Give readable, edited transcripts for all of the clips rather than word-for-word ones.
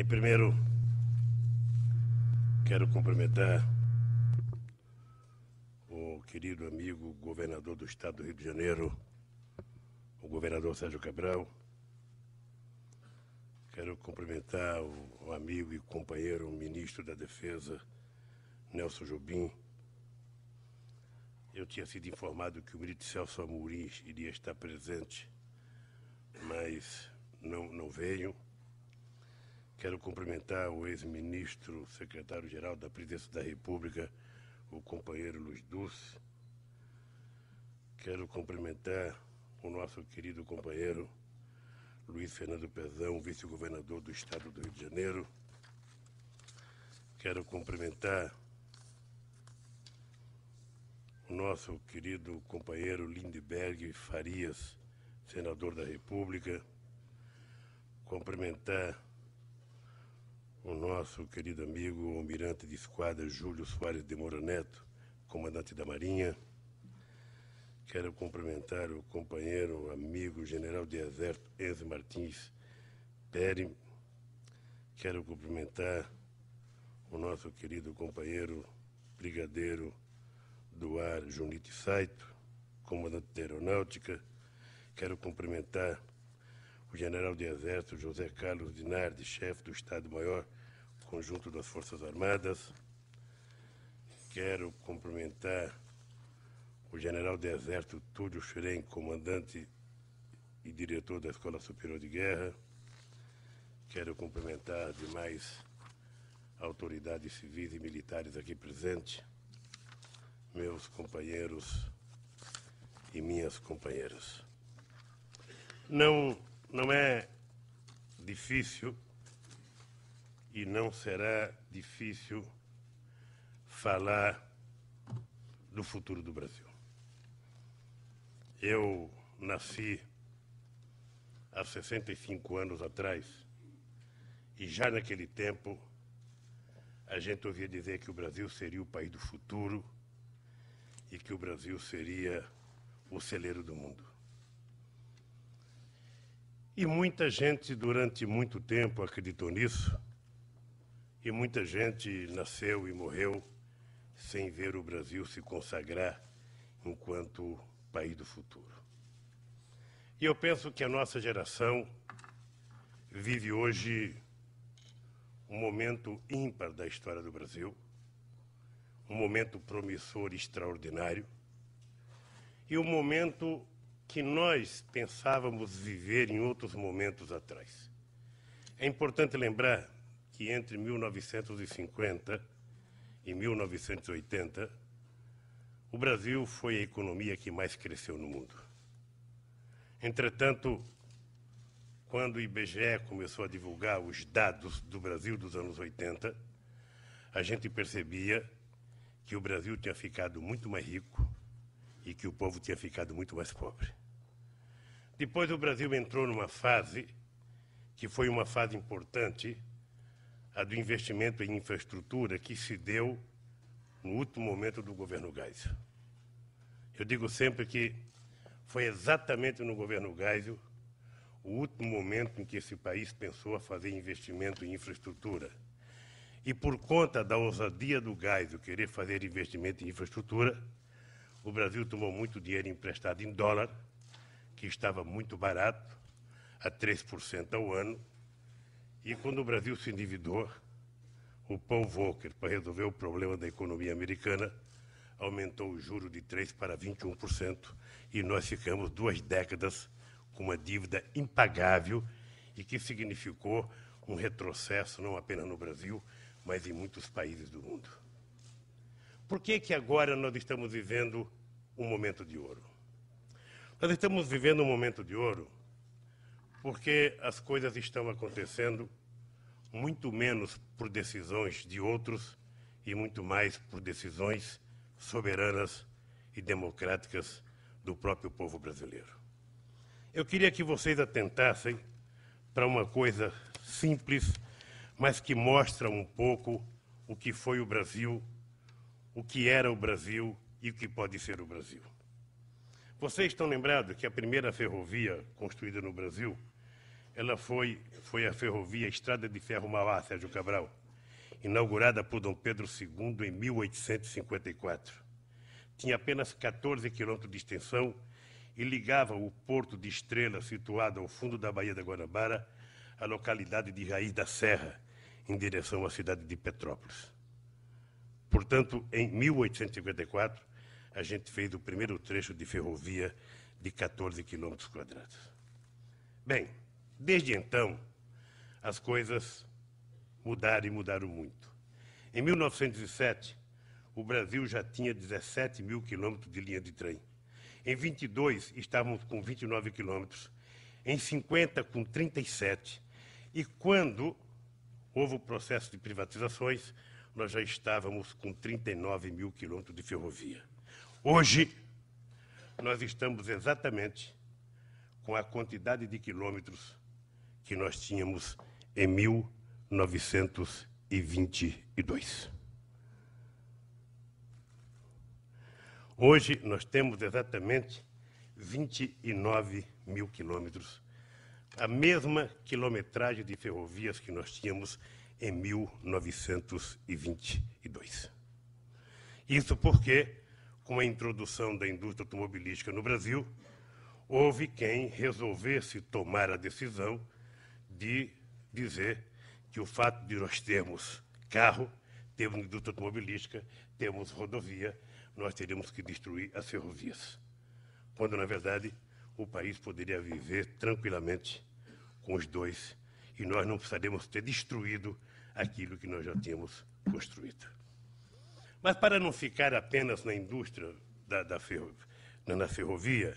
Primeiro, quero cumprimentar o querido amigo governador do estado do Rio de Janeiro, o governador Sérgio Cabral. Quero cumprimentar o amigo e companheiro ministro da Defesa, Nelson Jobim. Eu tinha sido informado que o ministro Celso Amorim iria estar presente, mas não veio. Quero cumprimentar o ex-ministro, secretário-geral da Presidência da República, o companheiro Luiz Dulce. Quero cumprimentar o nosso querido companheiro Luiz Fernando Pezão, vice-governador do estado do Rio de Janeiro. Quero cumprimentar o nosso querido companheiro Lindbergh Farias, senador da República. Cumprimentar o nosso querido amigo, o almirante de esquadra Júlio Soares de Moura Neto, comandante da Marinha. Quero cumprimentar o companheiro, amigo, general de exército Enzo Martins Peri. Quero cumprimentar o nosso querido companheiro, brigadeiro do ar Junite Saito, comandante da Aeronáutica. Quero cumprimentar o general de exército José Carlos Dinardi, chefe do Estado-Maior Conjunto das Forças Armadas. Quero cumprimentar o general de exército Túlio Schrein, comandante e diretor da Escola Superior de Guerra. Quero cumprimentar demais autoridades civis e militares aqui presentes, meus companheiros e minhas companheiras. Não é difícil e não será difícil falar do futuro do Brasil. Eu nasci há 65 anos atrás e já naquele tempo a gente ouvia dizer que o Brasil seria o país do futuro e que o Brasil seria o celeiro do mundo. E muita gente durante muito tempo acreditou nisso, e muita gente nasceu e morreu sem ver o Brasil se consagrar enquanto país do futuro. E eu penso que a nossa geração vive hoje um momento ímpar da história do Brasil, um momento promissor e extraordinário, e um momento que nós pensávamos viver em outros momentos atrás. É importante lembrar que entre 1950 e 1980, o Brasil foi a economia que mais cresceu no mundo. Entretanto, quando o IBGE começou a divulgar os dados do Brasil dos anos 80, a gente percebia que o Brasil tinha ficado muito mais rico e que o povo tinha ficado muito mais pobre. Depois o Brasil entrou numa fase que foi uma fase importante, a do investimento em infraestrutura, que se deu no último momento do governo Geisel. Eu digo sempre que foi exatamente no governo Geisel o último momento em que esse país pensou a fazer investimento em infraestrutura. E por conta da ousadia do Geisel querer fazer investimento em infraestrutura, o Brasil tomou muito dinheiro emprestado em dólar, que estava muito barato, a 3% ao ano, e quando o Brasil se endividou, o Paul Volcker, para resolver o problema da economia americana, aumentou o juro de 3% para 21%, e nós ficamos 2 décadas com uma dívida impagável e que significou um retrocesso não apenas no Brasil, mas em muitos países do mundo. Por que agora nós estamos vivendo um momento de ouro? Nós estamos vivendo um momento de ouro porque as coisas estão acontecendo muito menos por decisões de outros e muito mais por decisões soberanas e democráticas do próprio povo brasileiro. Eu queria que vocês atentassem para uma coisa simples, mas que mostra um pouco o que foi o Brasil, o que era o Brasil e o que pode ser o Brasil. Vocês estão lembrados que a primeira ferrovia construída no Brasil ela foi a ferrovia Estrada de Ferro Mauá, Sérgio Cabral, inaugurada por Dom Pedro II em 1854. Tinha apenas 14 quilômetros de extensão e ligava o Porto de Estrela, situado ao fundo da Baía da Guanabara, à localidade de Raiz da Serra, em direção à cidade de Petrópolis. Portanto, em 1854, a gente fez o primeiro trecho de ferrovia de 14 quilômetros quadrados. Bem, desde então, as coisas mudaram e mudaram muito. Em 1907, o Brasil já tinha 17 mil quilômetros de linha de trem. Em 22, estávamos com 29 quilômetros. Em 50, com 37. E quando houve o processo de privatizações, nós já estávamos com 39 mil quilômetros de ferrovia. Hoje, nós estamos exatamente com a quantidade de quilômetros que nós tínhamos em 1922. Hoje, nós temos exatamente 29 mil quilômetros, a mesma quilometragem de ferrovias que nós tínhamos em 1922. Isso porque, com a introdução da indústria automobilística no Brasil, houve quem resolvesse tomar a decisão de dizer que o fato de nós termos carro, temos indústria automobilística, temos rodovia, nós teríamos que destruir as ferrovias. Quando, na verdade, o país poderia viver tranquilamente com os dois e nós não precisaríamos ter destruído aquilo que nós já tínhamos construído. Mas, para não ficar apenas na indústria na ferrovia,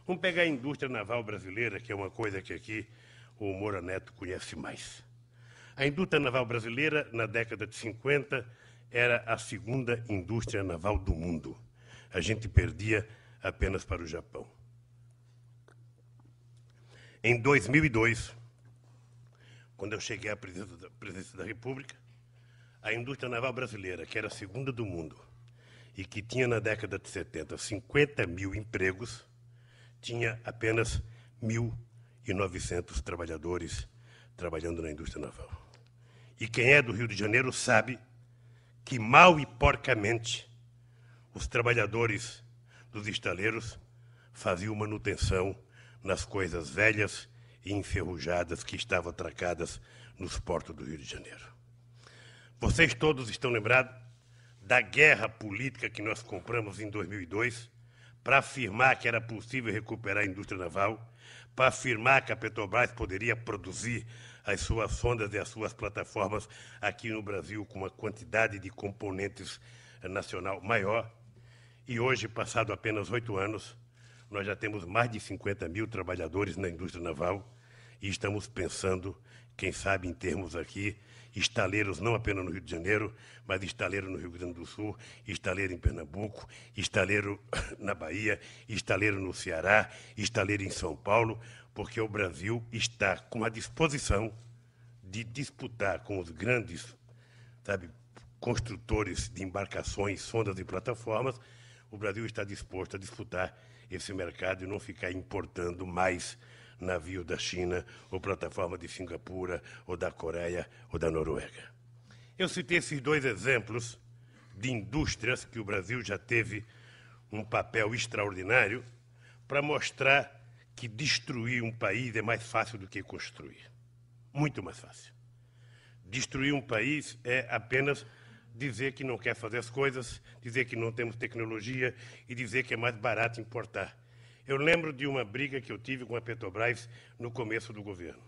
vamos pegar a indústria naval brasileira, que é uma coisa que aqui o Moura Neto conhece mais. A indústria naval brasileira, na década de 50, era a segunda indústria naval do mundo. A gente perdia apenas para o Japão. Em 2002, quando eu cheguei à presidência da República, a indústria naval brasileira, que era a segunda do mundo, e que tinha na década de 70 50 mil empregos, tinha apenas 1.900 trabalhadores trabalhando na indústria naval. E quem é do Rio de Janeiro sabe que, mal e porcamente, os trabalhadores dos estaleiros faziam manutenção nas coisas velhas e enferrujadas que estavam atracadas nos portos do Rio de Janeiro. Vocês todos estão lembrados da guerra política que nós compramos em 2002 para afirmar que era possível recuperar a indústria naval, para afirmar que a Petrobras poderia produzir as suas sondas e as suas plataformas aqui no Brasil com uma quantidade de componentes nacional maior. E hoje, passado apenas 8 anos, nós já temos mais de 50 mil trabalhadores na indústria naval e estamos pensando, quem sabe, em termos aqui, estaleiros não apenas no Rio de Janeiro, mas estaleiro no Rio Grande do Sul, estaleiro em Pernambuco, estaleiro na Bahia, estaleiro no Ceará, estaleiro em São Paulo, porque o Brasil está com a disposição de disputar com os grandes, construtores de embarcações, sondas e plataformas. O Brasil está disposto a disputar esse mercado e não ficar importando mais navio da China, ou plataforma de Singapura, ou da Coreia, ou da Noruega. Eu citei esses dois exemplos de indústrias que o Brasil já teve um papel extraordinário para mostrar que destruir um país é mais fácil do que construir. Muito mais fácil. Destruir um país é apenas dizer que não quer fazer as coisas, dizer que não temos tecnologia e dizer que é mais barato importar. Eu lembro de uma briga que eu tive com a Petrobras no começo do governo.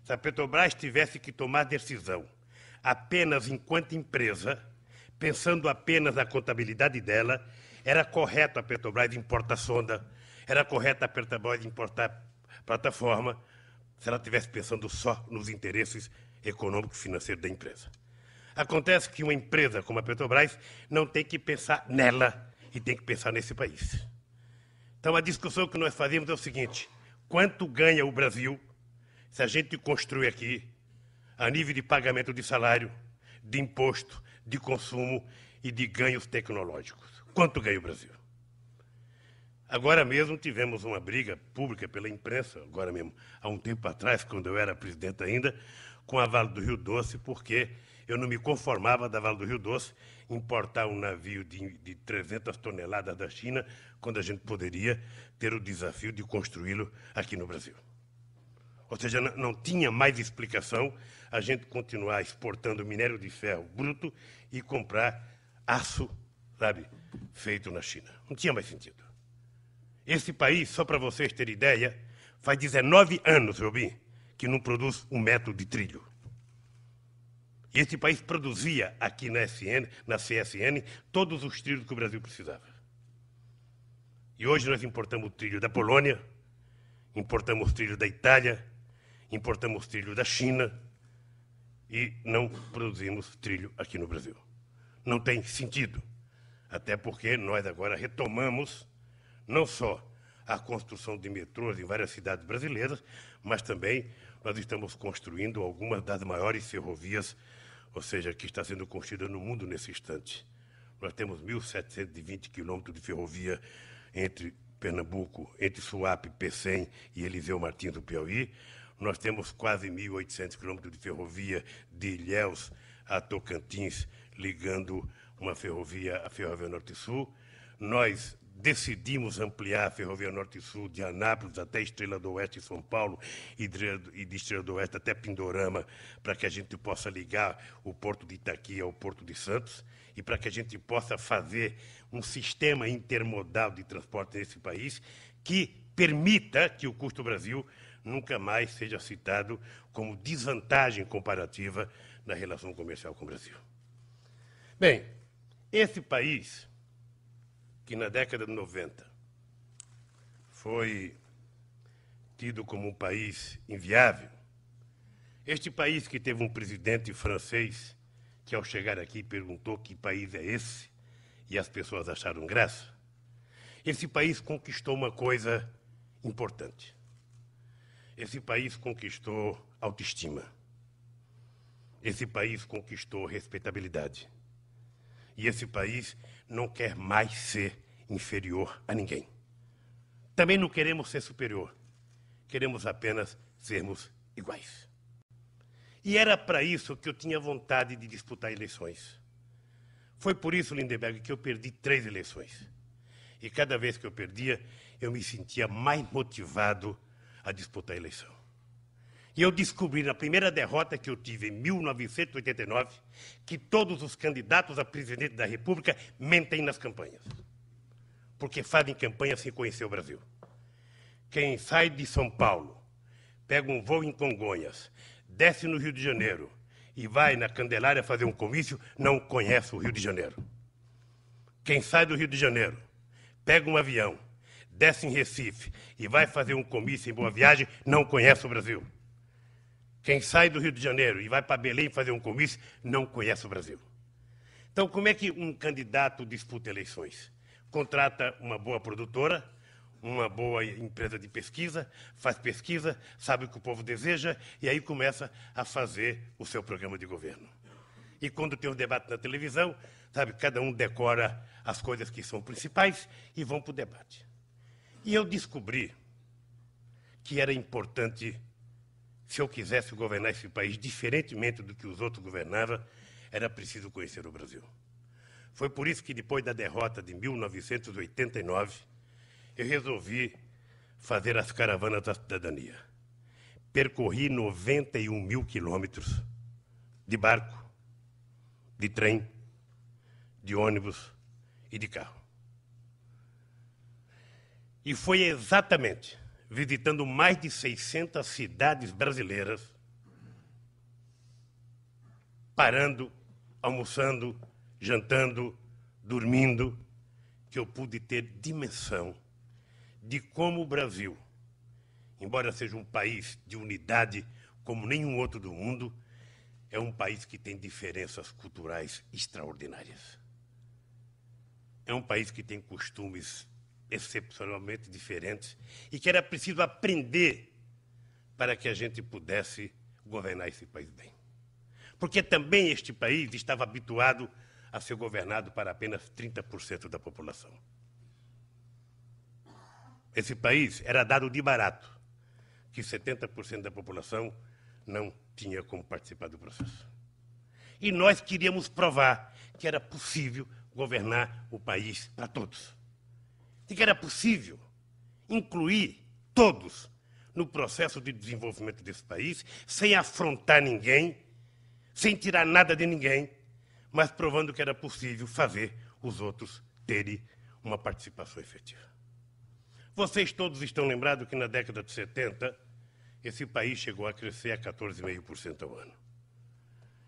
Se a Petrobras tivesse que tomar decisão apenas enquanto empresa, pensando apenas na contabilidade dela, era correto a Petrobras importar sonda, era correto a Petrobras importar plataforma, se ela estivesse pensando só nos interesses econômicos e financeiros da empresa. Acontece que uma empresa como a Petrobras não tem que pensar nela e tem que pensar nesse país. Então, a discussão que nós fazemos é o seguinte: quanto ganha o Brasil se a gente construir aqui, a nível de pagamento de salário, de imposto, de consumo e de ganhos tecnológicos? Quanto ganha o Brasil? Agora mesmo tivemos uma briga pública pela imprensa, agora mesmo, há um tempo atrás, quando eu era presidente ainda, com a Vale do Rio Doce, porque eu não me conformava da Vale do Rio Doce importar um navio de 300 toneladas da China, quando a gente poderia ter o desafio de construí-lo aqui no Brasil. Ou seja, não tinha mais explicação a gente continuar exportando minério de ferro bruto e comprar aço, sabe, feito na China. Não tinha mais sentido. Esse país, só para vocês terem ideia, faz 19 anos, Jobim, que não produz um metro de trilho. E esse país produzia aqui na CSN, todos os trilhos que o Brasil precisava. E hoje nós importamos trilho da Polônia, importamos trilho da Itália, importamos trilho da China e não produzimos trilho aqui no Brasil. Não tem sentido, até porque nós agora retomamos não só a construção de metrôs em várias cidades brasileiras, mas também nós estamos construindo algumas das maiores ferrovias, ou seja, que está sendo construída no mundo nesse instante. Nós temos 1.720 quilômetros de ferrovia entre Pernambuco, entre Suape, Pecém e Eliseu Martins do Piauí. Nós temos quase 1.800 quilômetros de ferrovia de Ilhéus a Tocantins, ligando uma ferrovia, a Ferrovia Norte-Sul. Nós decidimos ampliar a Ferrovia Norte-Sul de Anápolis até Estrela do Oeste, São Paulo, e de Estrela do Oeste até Pindorama, para que a gente possa ligar o Porto de Itaqui ao Porto de Santos e para que a gente possa fazer um sistema intermodal de transporte nesse país que permita que o custo Brasil nunca mais seja citado como desvantagem comparativa na relação comercial com o Brasil. Bem, esse país, que na década de 90 foi tido como um país inviável, este país que teve um presidente francês que, ao chegar aqui, perguntou que país é esse, e as pessoas acharam graça, esse país conquistou uma coisa importante. Esse país conquistou autoestima. Esse país conquistou respeitabilidade. E esse país não quer mais ser inferior a ninguém. Também não queremos ser superior. Queremos apenas sermos iguais. E era para isso que eu tinha vontade de disputar eleições. Foi por isso, Lindenberg, que eu perdi 3 eleições. E cada vez que eu perdia, eu me sentia mais motivado a disputar a eleição. E eu descobri, na primeira derrota que eu tive em 1989, que todos os candidatos a presidente da República mentem nas campanhas. Porque fazem campanha sem conhecer o Brasil. Quem sai de São Paulo, pega um voo em Congonhas, desce no Rio de Janeiro e vai na Candelária fazer um comício, não conhece o Rio de Janeiro. Quem sai do Rio de Janeiro, pega um avião, desce em Recife e vai fazer um comício em Boa Viagem, não conhece o Brasil. Quem sai do Rio de Janeiro e vai para Belém fazer um comício, não conhece o Brasil. Então, como é que um candidato disputa eleições? Contrata uma boa produtora, uma boa empresa de pesquisa, faz pesquisa, sabe o que o povo deseja, e aí começa a fazer o seu programa de governo. E quando tem um debate na televisão, sabe, cada um decora as coisas que são principais e vão para o debate. E eu descobri que era importante, se eu quisesse governar esse país diferentemente do que os outros governavam, era preciso conhecer o Brasil. Foi por isso que, depois da derrota de 1989, eu resolvi fazer as caravanas da cidadania. Percorri 91 mil quilômetros de barco, de trem, de ônibus e de carro. E foi exatamente visitando mais de 600 cidades brasileiras, parando, almoçando, jantando, dormindo, que eu pude ter dimensão de como o Brasil, embora seja um país de unidade como nenhum outro do mundo, é um país que tem diferenças culturais extraordinárias. É um país que tem costumes excepcionalmente diferentes e que era preciso aprender para que a gente pudesse governar esse país bem. Porque também este país estava habituado a ser governado para apenas 30% da população. esse país era dado de barato, que 70% da população não tinha como participar do processo. E nós queríamos provar que era possível governar o país para todos. E que era possível incluir todos no processo de desenvolvimento desse país, sem afrontar ninguém, sem tirar nada de ninguém, mas provando que era possível fazer os outros terem uma participação efetiva. Vocês todos estão lembrados que na década de 70, esse país chegou a crescer a 14,5% ao ano.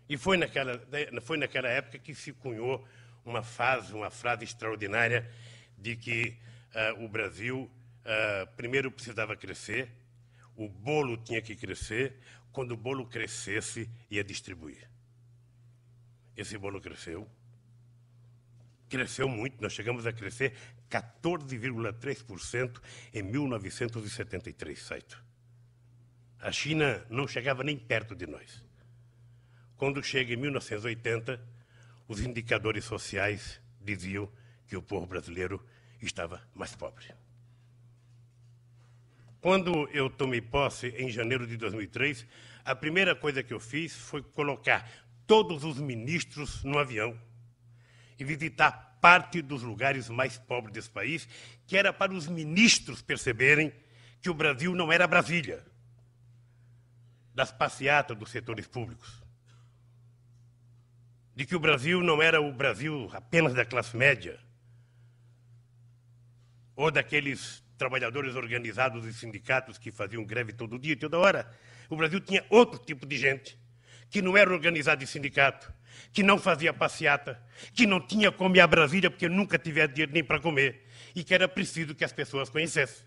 E foi naquela época que se cunhou uma frase extraordinária de que o Brasil primeiro precisava crescer, o bolo tinha que crescer, quando o bolo crescesse, ia distribuir. Esse bolo cresceu muito, nós chegamos a crescer 14,3% em 1973, Saito. A China não chegava nem perto de nós. Quando chega em 1980, os indicadores sociais diziam que o povo brasileiro estava mais pobre. Quando eu tomei posse, em janeiro de 2003, a primeira coisa que eu fiz foi colocar todos os ministros no avião e visitar parte dos lugares mais pobres desse país, que era para os ministros perceberem que o Brasil não era Brasília, das passeatas dos setores públicos, de que o Brasil não era o Brasil apenas da classe média, ou daqueles trabalhadores organizados e sindicatos que faziam greve todo dia e toda hora. O Brasil tinha outro tipo de gente, que não era organizado em sindicato, que não fazia passeata, que não tinha como ir a Brasília porque nunca tivesse dinheiro nem para comer, e que era preciso que as pessoas conhecessem.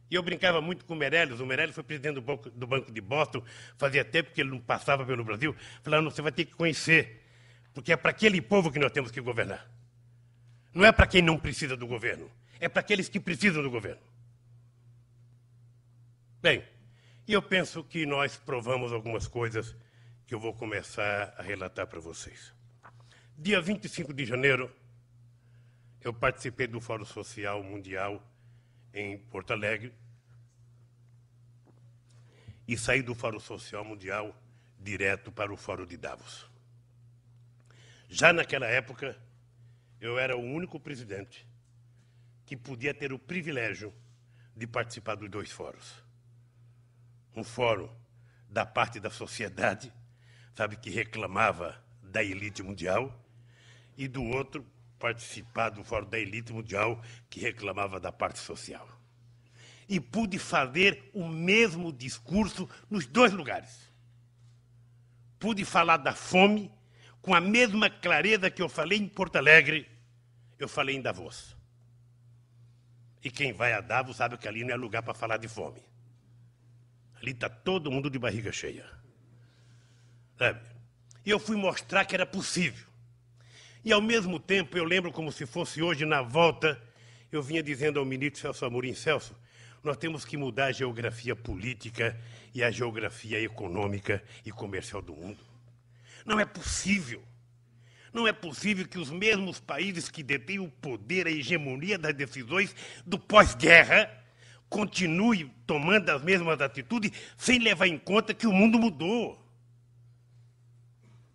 E eu brincava muito com o Meirelles foi presidente do Banco de Boston, fazia tempo que ele não passava pelo Brasil, falando, você vai ter que conhecer, porque é para aquele povo que nós temos que governar. Não é para quem não precisa do governo, é para aqueles que precisam do governo. Bem, e eu penso que nós provamos algumas coisas que eu vou começar a relatar para vocês. Dia 25 de janeiro, eu participei do Fórum Social Mundial em Porto Alegre e saí do Fórum Social Mundial direto para o Fórum de Davos. Já naquela época, eu era o único presidente que podia ter o privilégio de participar dos dois fóruns. Um fórum da parte da sociedade, sabe, que reclamava da elite mundial, e do outro, participar do fórum da elite mundial, que reclamava da parte social. E pude fazer o mesmo discurso nos dois lugares. Pude falar da fome com a mesma clareza que eu falei em Porto Alegre, eu falei em Davos. E quem vai a Davos sabe que ali não é lugar para falar de fome. Ali está todo mundo de barriga cheia. Sabe? E eu fui mostrar que era possível. E, ao mesmo tempo, eu lembro como se fosse hoje, na volta, eu vinha dizendo ao ministro Celso Amorim, Celso, nós temos que mudar a geografia política e a geografia econômica e comercial do mundo. Não é possível. Não é possível que os mesmos países que detêm o poder, a hegemonia das decisões do pós-guerra, continuem tomando as mesmas atitudes sem levar em conta que o mundo mudou.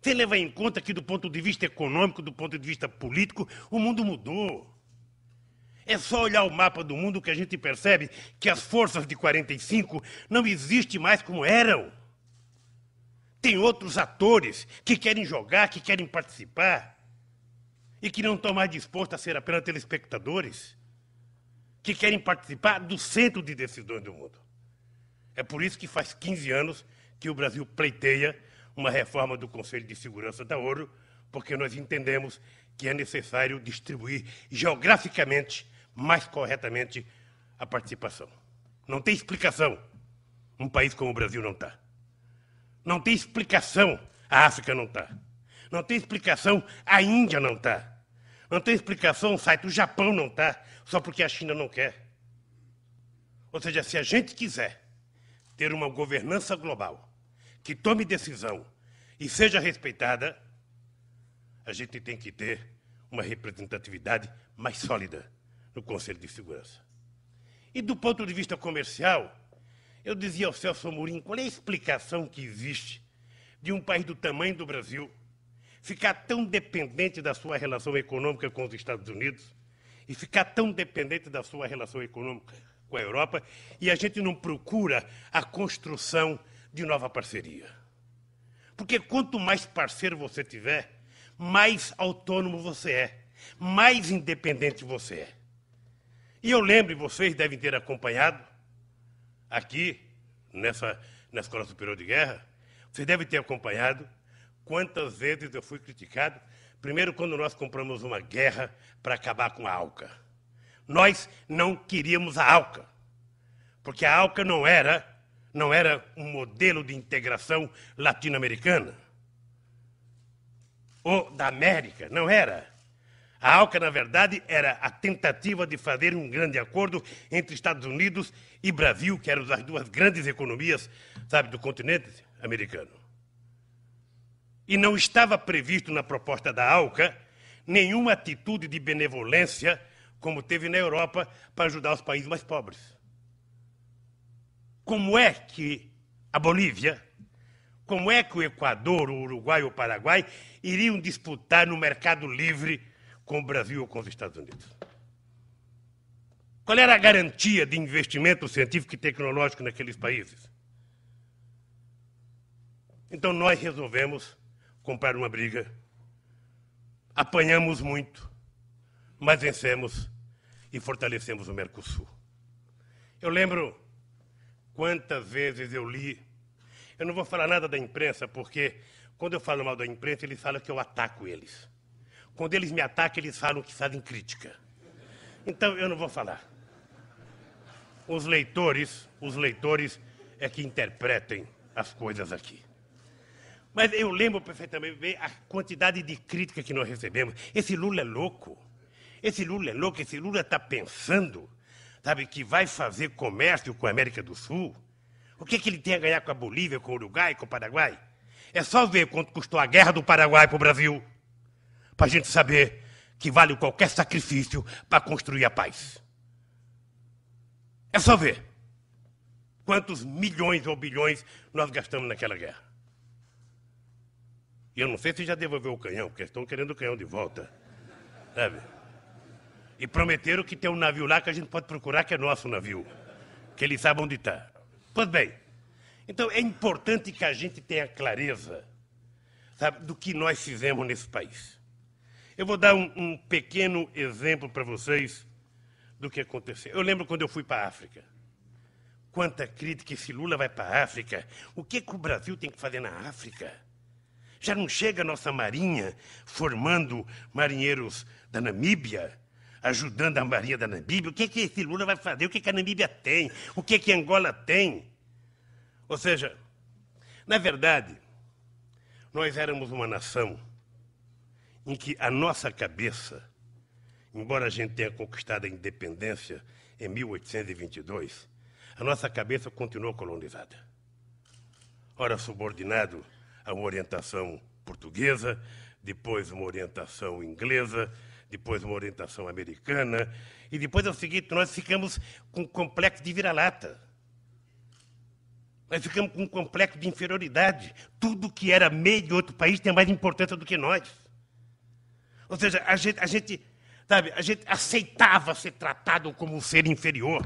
Sem levar em conta que, do ponto de vista econômico, do ponto de vista político, o mundo mudou. É só olhar o mapa do mundo que a gente percebe que as forças de 45 não existem mais como eram. Tem outros atores que querem jogar, que querem participar e que não estão mais dispostos a ser apenas telespectadores, que querem participar do centro de decisões do mundo. É por isso que faz 15 anos que o Brasil pleiteia uma reforma do Conselho de Segurança da ONU, porque nós entendemos que é necessário distribuir geograficamente mais corretamente a participação. Não tem explicação um país como o Brasil não está. Não tem explicação a África não está. Não tem explicação a Índia não está. Não tem explicação o Japão não está, só porque a China não quer. Ou seja, se a gente quiser ter uma governança global que tome decisão e seja respeitada, a gente tem que ter uma representatividade mais sólida no Conselho de Segurança. E do ponto de vista comercial, eu dizia ao Celso Amorim, qual é a explicação que existe de um país do tamanho do Brasil ficar tão dependente da sua relação econômica com os Estados Unidos e ficar tão dependente da sua relação econômica com a Europa e a gente não procura a construção de nova parceria. Porque quanto mais parceiro você tiver, mais autônomo você é, mais independente você é. E eu lembro, e vocês devem ter acompanhado aqui, na Escola Superior de Guerra, vocês devem ter acompanhado quantas vezes eu fui criticado, primeiro quando nós compramos uma guerra para acabar com a ALCA. Nós não queríamos a ALCA, porque a ALCA não era um modelo de integração latino-americana ou da América, não era. A ALCA, na verdade, era a tentativa de fazer um grande acordo entre Estados Unidos e Brasil, que eram as duas grandes economias, sabe, do continente americano. E não estava previsto na proposta da ALCA nenhuma atitude de benevolência, como teve na Europa, para ajudar os países mais pobres. Como é que a Bolívia, como é que o Equador, o Uruguai ou o Paraguai iriam disputar no mercado livre com o Brasil ou com os Estados Unidos? Qual era a garantia de investimento científico e tecnológico naqueles países? Então nós resolvemos comprar uma briga, apanhamos muito, mas vencemos e fortalecemos o Mercosul. Eu lembro quantas vezes eu li, eu não vou falar nada da imprensa, porque quando eu falo mal da imprensa, eles falam que eu ataco eles. Quando eles me atacam, eles falam que fazem crítica. Então, eu não vou falar. Os leitores é que interpretem as coisas aqui. Mas eu lembro perfeitamente bem a quantidade de crítica que nós recebemos. Esse Lula é louco. Esse Lula está pensando, sabe, que vai fazer comércio com a América do Sul. O que ele tem a ganhar com a Bolívia, com o Uruguai, com o Paraguai? É só ver quanto custou a guerra do Paraguai para o Brasil, para a gente saber que vale qualquer sacrifício para construir a paz. É só ver quantos milhões ou bilhões nós gastamos naquela guerra. E eu não sei se já devolveu o canhão, porque estão querendo o canhão de volta, sabe? E prometeram que tem um navio lá que a gente pode procurar, que é nosso navio, que eles sabem onde está. Pois bem, então é importante que a gente tenha clareza, sabe, do que nós fizemos nesse país. Eu vou dar um pequeno exemplo para vocês do que aconteceu. Eu lembro quando eu fui para a África. Quanta crítica, esse Lula vai para a África. O que o Brasil tem que fazer na África? Já não chega a nossa marinha formando marinheiros da Namíbia, ajudando a marinha da Namíbia? O que esse Lula vai fazer? O que a Namíbia tem? O que a Angola tem? Ou seja, na verdade, nós éramos uma nação em que a nossa cabeça, embora a gente tenha conquistado a independência em 1822, a nossa cabeça continuou colonizada. Ora, subordinado a uma orientação portuguesa, depois uma orientação inglesa, depois uma orientação americana, e depois é o seguinte, nós ficamos com um complexo de vira-lata. Nós ficamos com um complexo de inferioridade. Tudo que era meio de outro país tem mais importância do que nós. Ou seja, a gente aceitava ser tratado como um ser inferior.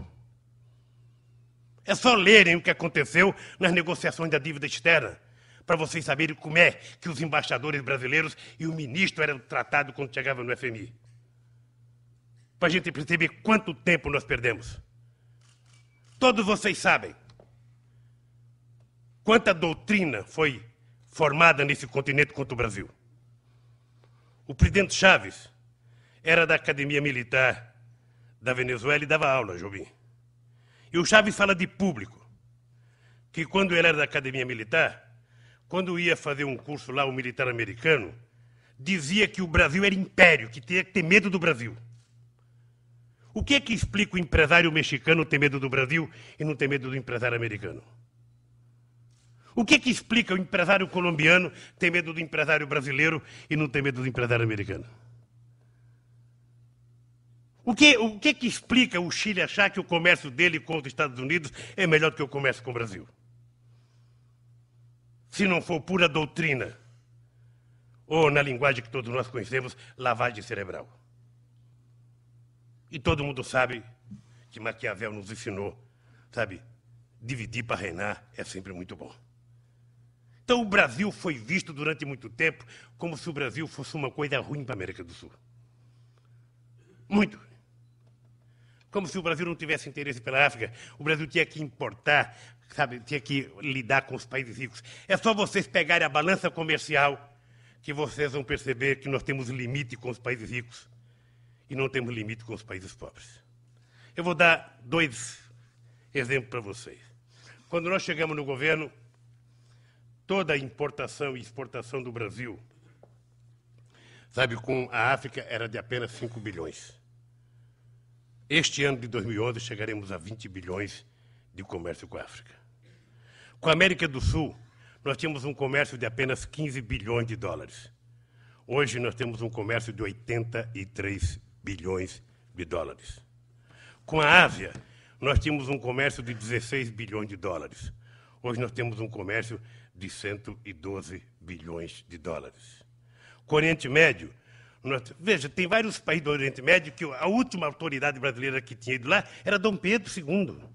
É só lerem o que aconteceu nas negociações da dívida externa, para vocês saberem como é que os embaixadores brasileiros e o ministro eram tratados quando chegavam no FMI. Para a gente perceber quanto tempo nós perdemos. Todos vocês sabem quanta doutrina foi formada nesse continente contra o Brasil. O presidente Chaves era da Academia Militar da Venezuela e dava aula, Jobim. E o Chaves fala de público, que quando ele era da Academia Militar, quando ia fazer um curso lá, o militar americano, dizia que o Brasil era império, que tinha que ter medo do Brasil. O que é que explica o empresário mexicano ter medo do Brasil e não ter medo do empresário americano? O que é que explica o empresário colombiano ter medo do empresário brasileiro e não ter medo do empresário americano? O que explica o Chile achar que o comércio dele com os Estados Unidos é melhor do que o comércio com o Brasil? Se não for pura doutrina, ou na linguagem que todos nós conhecemos, lavagem cerebral. E todo mundo sabe que Maquiavel nos ensinou, sabe, dividir para reinar é sempre muito bom. Então o Brasil foi visto durante muito tempo como se o Brasil fosse uma coisa ruim para a América do Sul. Muito. Como se o Brasil não tivesse interesse pela África. O Brasil tinha que importar, sabe, tinha que lidar com os países ricos. É só vocês pegarem a balança comercial que vocês vão perceber que nós temos limite com os países ricos e não temos limite com os países pobres. Eu vou dar 2 exemplos para vocês. Quando nós chegamos no governo, toda a importação e exportação do Brasil, sabe, com a África era de apenas 5 bilhões. Este ano de 2011 chegaremos a 20 bilhões de comércio com a África. Com a América do Sul, nós tínhamos um comércio de apenas 15 bilhões de dólares. Hoje nós temos um comércio de 83 bilhões de dólares. Com a Ásia, nós tínhamos um comércio de 16 bilhões de dólares. Hoje nós temos um comércio de 112 bilhões de dólares. Com o Oriente Médio, veja, tem vários países do Oriente Médio que a última autoridade brasileira que tinha ido lá era Dom Pedro II.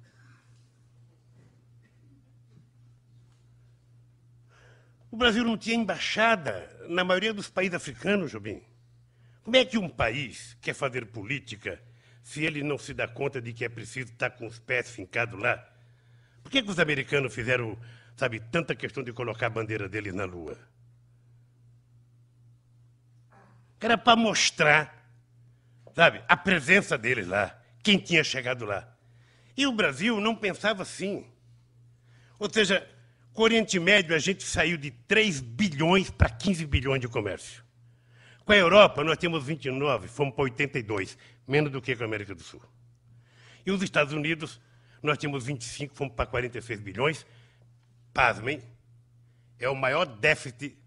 O Brasil não tinha embaixada na maioria dos países africanos, Jobim. Como é que um país quer fazer política se ele não se dá conta de que é preciso estar com os pés fincados lá? Por que os americanos fizeram, sabe, tanta questão de colocar a bandeira deles na Lua? Era para mostrar, sabe, a presença deles lá, quem tinha chegado lá. E o Brasil não pensava assim. Ou seja, com o Oriente Médio a gente saiu de 3 bilhões para 15 bilhões de comércio. Com a Europa nós tínhamos 29, fomos para 82, menos do que com a América do Sul. E os Estados Unidos, nós tínhamos 25, fomos para 46 bilhões. Pasmem, é o maior déficit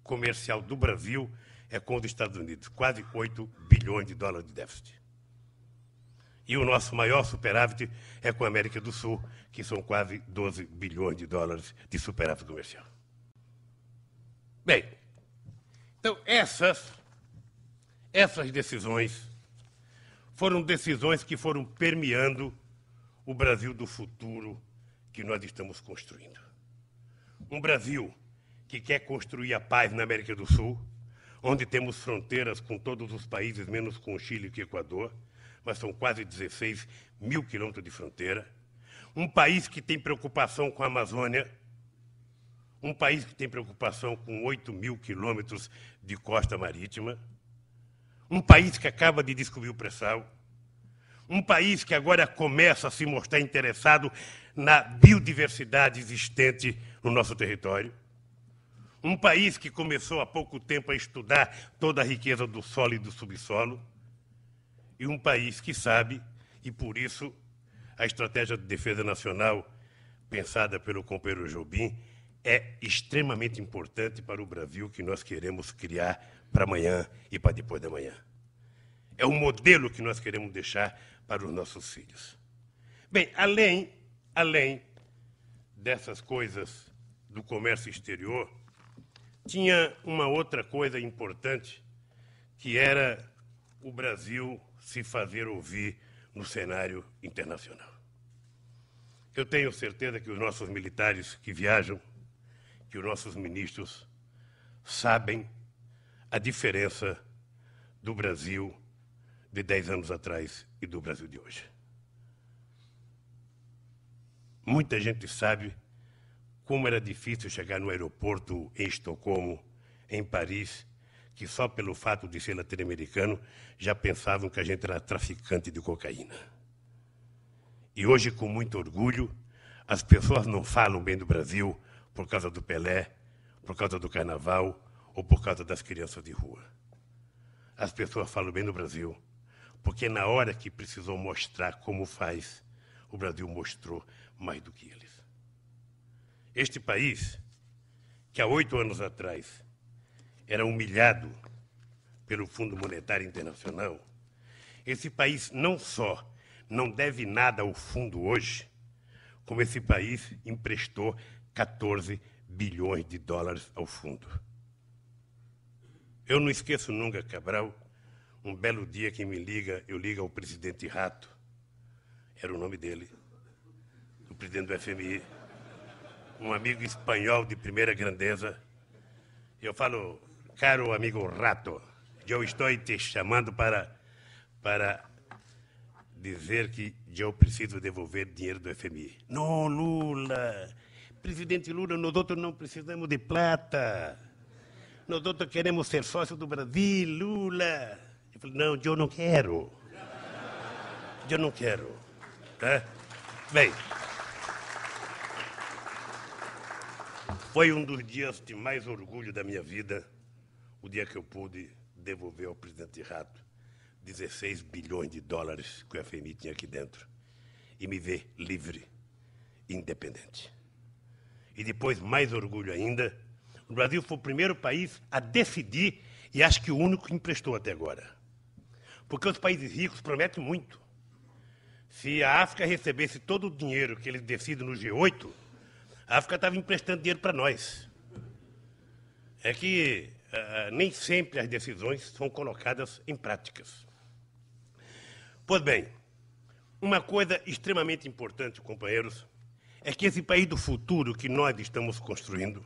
comercial do Brasil é com os Estados Unidos, quase 8 bilhões de dólares de déficit. E o nosso maior superávit é com a América do Sul, que são quase 12 bilhões de dólares de superávit comercial. Bem, então essas decisões foram decisões que foram permeando o Brasil do futuro que nós estamos construindo. Um Brasil que quer construir a paz na América do Sul, onde temos fronteiras com todos os países, menos com o Chile e o Equador, mas são quase 16 mil quilômetros de fronteira. Um país que tem preocupação com a Amazônia, um país que tem preocupação com 8 mil quilômetros de costa marítima, um país que acaba de descobrir o pré-sal, um país que agora começa a se mostrar interessado na biodiversidade existente no nosso território, um país que começou há pouco tempo a estudar toda a riqueza do solo e do subsolo, e um país que sabe, e por isso a estratégia de defesa nacional, pensada pelo companheiro Jobim, é extremamente importante para o Brasil que nós queremos criar para amanhã e para depois da manhã. É o modelo que nós queremos deixar para os nossos filhos. Bem, além dessas coisas do comércio exterior, tinha uma outra coisa importante, que era o Brasil se fazer ouvir no cenário internacional. Eu tenho certeza que os nossos militares que viajam, que os nossos ministros sabem a diferença do Brasil de 10 anos atrás e do Brasil de hoje. Muita gente sabe como era difícil chegar no aeroporto em Estocolmo, em Paris, que só pelo fato de ser latino-americano já pensavam que a gente era traficante de cocaína. E hoje, com muito orgulho, as pessoas não falam bem do Brasil por causa do Pelé, por causa do Carnaval ou por causa das crianças de rua. As pessoas falam bem do Brasil porque na hora que precisou mostrar como faz, o Brasil mostrou mais do que eles. Este país, que há 8 anos atrás era humilhado pelo Fundo Monetário Internacional, Esse país não só não deve nada ao fundo hoje, como esse país emprestou 14 bilhões de dólares ao fundo. Eu não esqueço nunca, Cabral, um belo dia que me liga, eu ligo ao presidente Rato, era o nome dele, o presidente do FMI, um amigo espanhol de primeira grandeza. Eu falo, caro amigo Rato, eu estou te chamando para dizer que eu preciso devolver dinheiro do FMI. Não, Lula, presidente Lula, nós outros não precisamos de plata. Nós outros queremos ser sócios do Brasil, Lula. Eu falei, não, eu não quero. Eu não quero. Tá? Bem, foi um dos dias de mais orgulho da minha vida, o dia que eu pude devolver ao presidente Rato 16 bilhões de dólares que o FMI tinha aqui dentro e me ver livre e independente. E depois, mais orgulho ainda, o Brasil foi o primeiro país a decidir, e acho que o único que emprestou até agora. Porque os países ricos prometem muito. Se a África recebesse todo o dinheiro que eles decidem no G8, a África estava emprestando dinheiro para nós. É que nem sempre as decisões são colocadas em práticas. Pois bem, uma coisa extremamente importante, companheiros, é que esse país do futuro que nós estamos construindo,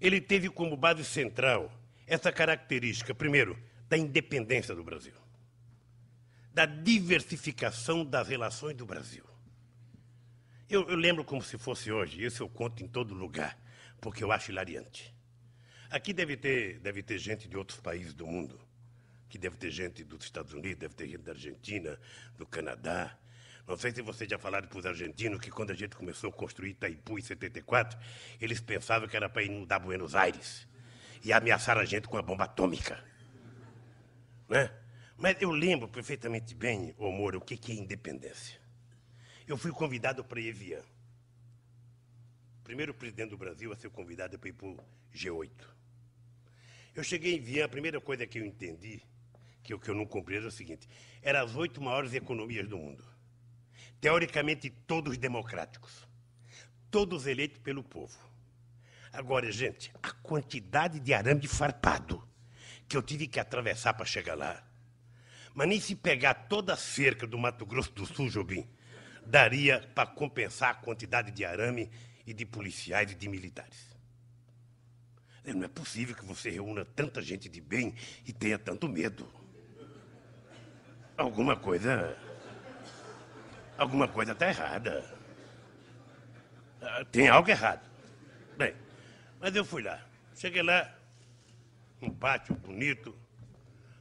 ele teve como base central essa característica, primeiro, da independência do Brasil, da diversificação das relações do Brasil. Eu lembro como se fosse hoje, isso eu conto em todo lugar, porque eu acho hilariante. Aqui deve ter gente de outros países do mundo, que deve ter gente dos Estados Unidos, deve ter gente da Argentina, do Canadá. Não sei se vocês já falaram para os argentinos que quando a gente começou a construir Itaipu em 74, eles pensavam que era para inundar Buenos Aires e ameaçar a gente com a bomba atômica. Né? Mas eu lembro perfeitamente bem, ô Moro, o que é independência. Eu fui convidado para Evian. O primeiro presidente do Brasil a ser convidado para ir para o G8. Eu cheguei em Evian, a primeira coisa que eu entendi, que eu não compreendo, é o seguinte: eram as 8 maiores economias do mundo. Teoricamente, todos democráticos. Todos eleitos pelo povo. Agora, gente, a quantidade de arame farpado que eu tive que atravessar para chegar lá, mas nem se pegar toda a cerca do Mato Grosso do Sul, Jobim, daria para compensar a quantidade de arame e de policiais e de militares. Não é possível que você reúna tanta gente de bem e tenha tanto medo. Alguma coisa está errada. Tem algo errado. Bem, mas eu fui lá. Cheguei lá, um pátio bonito,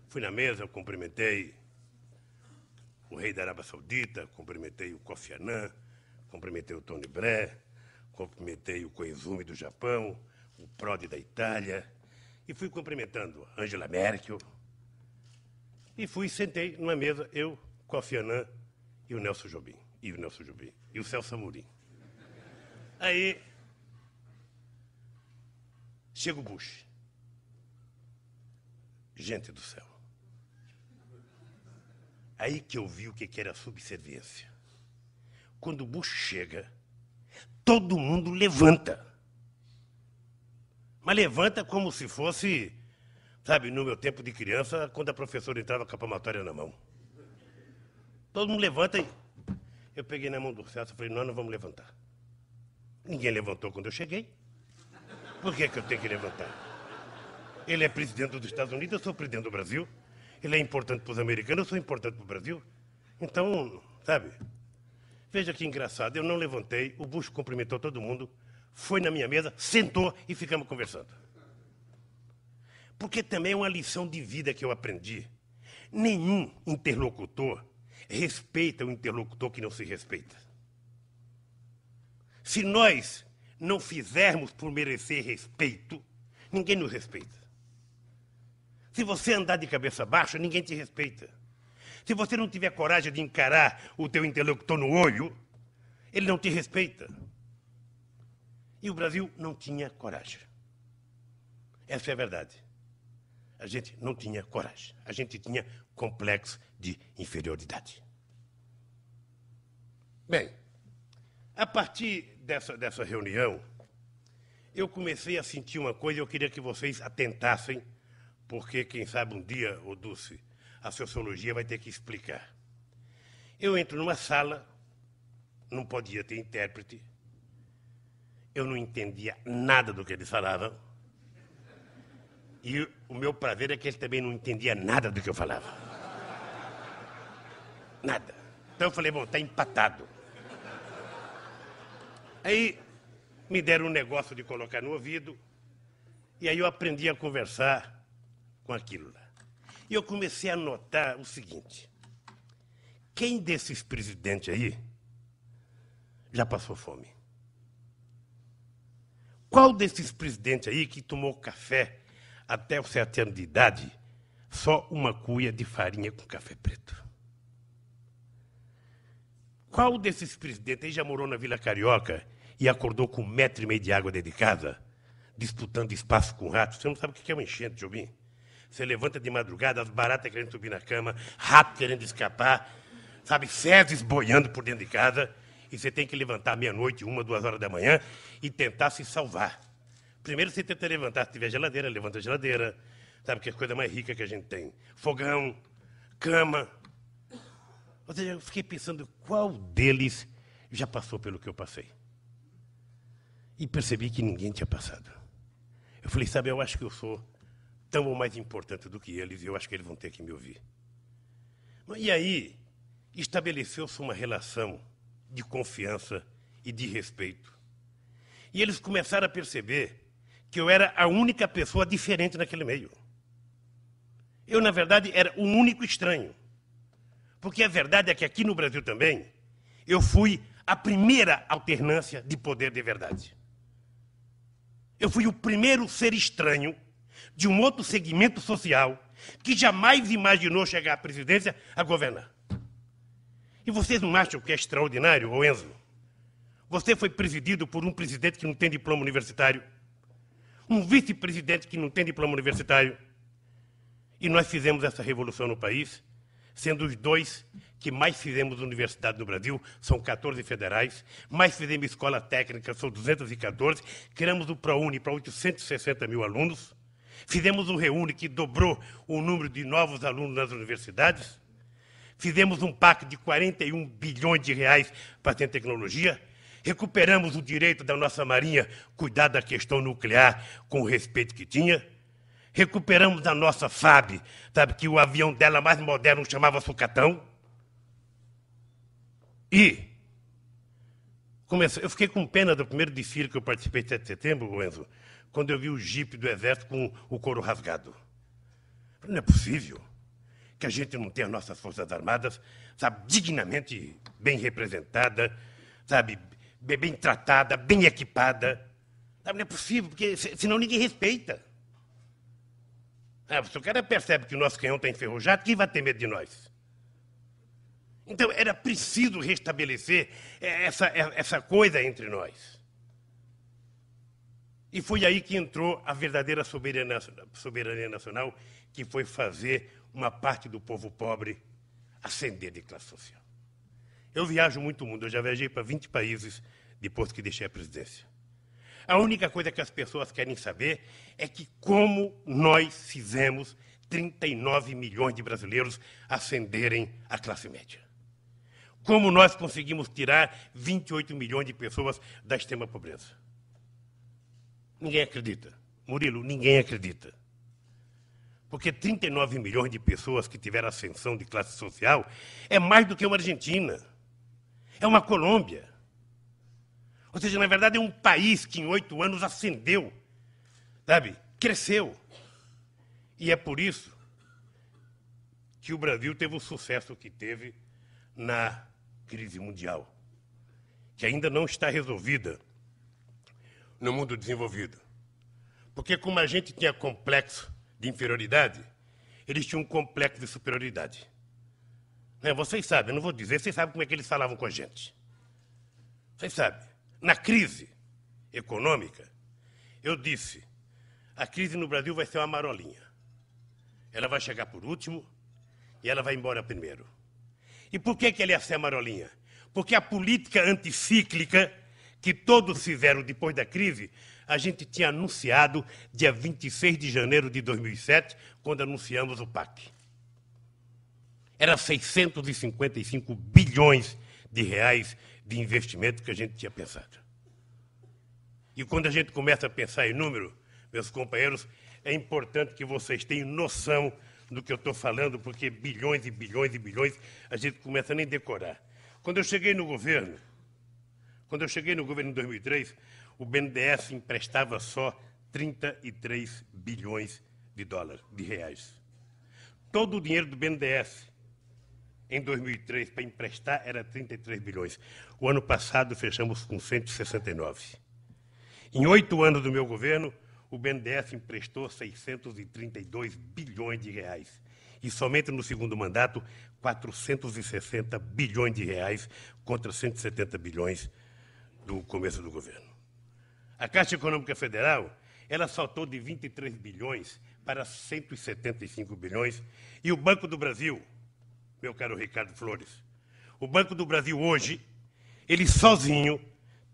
fui na mesa, eu cumprimentei o rei da Arábia Saudita, cumprimentei o Kofi Annan, cumprimentei o Tony Blair, cumprimentei o Koizumi do Japão, o Prodi da Itália, e fui cumprimentando Angela Merkel, e sentei numa mesa, eu, Kofi Annan e o Nelson Jobim, e o Celso Amorim. Aí, chega o Bush. Gente do céu. Aí que eu vi o que era subserviência. Quando o Bush chega, todo mundo levanta. Mas levanta como se fosse, sabe, no meu tempo de criança, quando a professora entrava com a palmatória na mão. Todo mundo levanta e eu peguei na mão do Celso e falei, nós não vamos levantar. Ninguém levantou quando eu cheguei. Por que eu tenho que levantar? Ele é presidente dos Estados Unidos, eu sou presidente do Brasil. Ele é importante para os americanos, eu sou importante para o Brasil. Então, sabe, veja que engraçado, eu não levantei, o Bush cumprimentou todo mundo, foi na minha mesa, sentou e ficamos conversando. Porque também é uma lição de vida que eu aprendi. Nenhum interlocutor respeita o interlocutor que não se respeita. Se nós não fizermos por merecer respeito, ninguém nos respeita. Se você andar de cabeça baixa, ninguém te respeita. Se você não tiver coragem de encarar o teu interlocutor no olho, ele não te respeita. E o Brasil não tinha coragem. Essa é a verdade. A gente não tinha coragem. A gente tinha complexo de inferioridade. Bem, a partir dessa reunião, eu comecei a sentir uma coisa e eu queria que vocês atentassem, porque, quem sabe, um dia, ô Dulce, a sociologia vai ter que explicar. Eu entro numa sala, não podia ter intérprete, eu não entendia nada do que eles falavam, e o meu prazer é que ele também não entendia nada do que eu falava. Nada. Então eu falei, bom, está empatado. Aí me deram um negócio de colocar no ouvido, e aí eu aprendi a conversar com aquilo lá. E eu comecei a notar o seguinte: quem desses presidentes aí já passou fome? Qual desses presidentes aí que tomou café até os 7 anos de idade, só uma cuia de farinha com café preto? Qual desses presidentes aí já morou na Vila Carioca e acordou com 1,5 metro de água dentro de casa, disputando espaço com ratos? Você não sabe o que é uma enchente, Jobim? Você levanta de madrugada, as baratas querendo subir na cama, rato querendo escapar, sabe, fezes boiando por dentro de casa, e você tem que levantar meia-noite, 1, 2 horas da manhã, e tentar se salvar. Primeiro você tenta levantar, se tiver geladeira, levanta a geladeira, sabe, que é a coisa mais rica que a gente tem. Fogão, cama. Ou seja, eu fiquei pensando qual deles já passou pelo que eu passei. E percebi que ninguém tinha passado. Eu falei, sabe, eu acho que eu sou tão ou mais importante do que eles, e eu acho que eles vão ter que me ouvir. E aí, estabeleceu-se uma relação de confiança e de respeito. E eles começaram a perceber que eu era a única pessoa diferente naquele meio. Eu, na verdade, era o único estranho. Porque a verdade é que aqui no Brasil também, eu fui a primeira alternância de poder de verdade. Eu fui o primeiro ser estranho de um outro segmento social que jamais imaginou chegar à presidência a governar. E vocês não acham que é extraordinário, ô Enzo? Você foi presidido por um presidente que não tem diploma universitário, um vice-presidente que não tem diploma universitário, e nós fizemos essa revolução no país, sendo os 2 que mais fizemos universidade no Brasil, são 14 federais, mais fizemos escola técnica, são 214, criamos o ProUni para 860 mil alunos, fizemos o REUNI, que dobrou o número de novos alunos nas universidades, fizemos um PAC de 41 bilhões de reais para ter tecnologia, recuperamos o direito da nossa Marinha cuidar da questão nuclear com o respeito que tinha, recuperamos a nossa FAB, sabe, que o avião dela mais moderno chamava Sucatão. E eu fiquei com pena do primeiro desfile que eu participei de 7 de setembro, Enzo, quando eu vi o jipe do Exército com o couro rasgado. Não é possível que a gente não tenha as nossas Forças Armadas, sabe, dignamente bem representada, sabe, bem tratada, bem equipada. Sabe, não é possível, porque senão ninguém respeita. Se o cara percebe que o nosso canhão está enferrujado, quem vai ter medo de nós? Então, era preciso restabelecer essa coisa entre nós. E foi aí que entrou a verdadeira soberania nacional, que foi fazer uma parte do povo pobre ascender de classe social. Eu viajo muito o mundo, eu já viajei para 20 países depois que deixei a presidência. A única coisa que as pessoas querem saber é que como nós fizemos 39 milhões de brasileiros ascenderem à classe média. Como nós conseguimos tirar 28 milhões de pessoas da extrema pobreza. Ninguém acredita. Murilo, ninguém acredita. Porque 39 milhões de pessoas que tiveram ascensão de classe social é mais do que uma Argentina. É uma Colômbia. Ou seja, na verdade, é um país que em 8 anos ascendeu, sabe? Cresceu. E é por isso que o Brasil teve o sucesso que teve na crise mundial, que ainda não está resolvida no mundo desenvolvido. Porque como a gente tinha complexo de inferioridade, eles tinham um complexo de superioridade. Vocês sabem, eu não vou dizer, vocês sabem como é que eles falavam com a gente. Vocês sabem. Na crise econômica, eu disse, a crise no Brasil vai ser uma marolinha. Ela vai chegar por último e ela vai embora primeiro. E por que ela ia ser a marolinha? Porque a política anticíclica que todos fizeram depois da crise, a gente tinha anunciado dia 26 de janeiro de 2007, quando anunciamos o PAC. Era 655 bilhões de reais de investimento que a gente tinha pensado. E quando a gente começa a pensar em número, meus companheiros, é importante que vocês tenham noção do que eu estou falando, porque bilhões e bilhões e bilhões, a gente começa a nem decorar. Quando eu cheguei no governo em 2003, o BNDES emprestava só 33 bilhões de reais. Todo o dinheiro do BNDES em 2003 para emprestar era 33 bilhões. O ano passado fechamos com 169. Em 8 anos do meu governo, o BNDES emprestou 632 bilhões de reais. E somente no segundo mandato, 460 bilhões de reais contra 170 bilhões do começo do governo. A Caixa Econômica Federal, ela saltou de 23 bilhões para 175 bilhões. E o Banco do Brasil, meu caro Ricardo Flores, o Banco do Brasil hoje, ele sozinho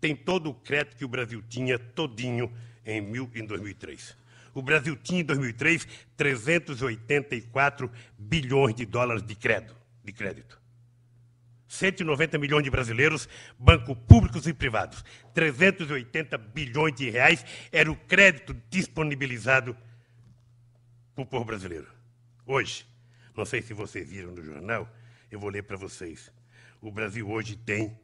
tem todo o crédito que o Brasil tinha todinho em 2003. O Brasil tinha, em 2003, 384 bilhões de dólares de crédito. 190 milhões de brasileiros, bancos públicos e privados. 380 bilhões de reais era o crédito disponibilizado para o povo brasileiro. Hoje, não sei se vocês viram no jornal, eu vou ler para vocês. O Brasil hoje tem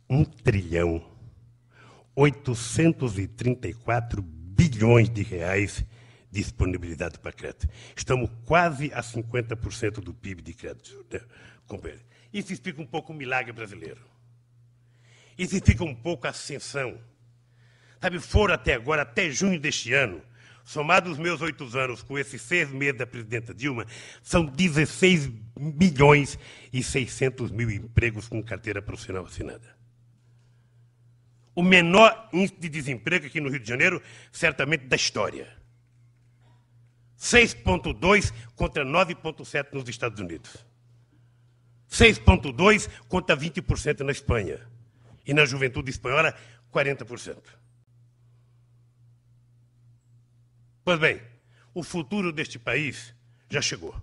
1.834 bilhões de reais disponibilizados para crédito. Estamos quase a 50% do PIB de crédito. Isso explica um pouco o milagre brasileiro. Isso explica um pouco a ascensão. Sabe, foram até agora, até junho deste ano, somados os meus 8 anos com esses 6 meses da presidenta Dilma, são 16 milhões e 600 mil empregos com carteira profissional assinada. O menor índice de desemprego aqui no Rio de Janeiro, certamente da história. 6,2 contra 9,7 nos Estados Unidos. 6,2 contra 20% na Espanha. E na juventude espanhola, 40%. Pois bem, o futuro deste país já chegou.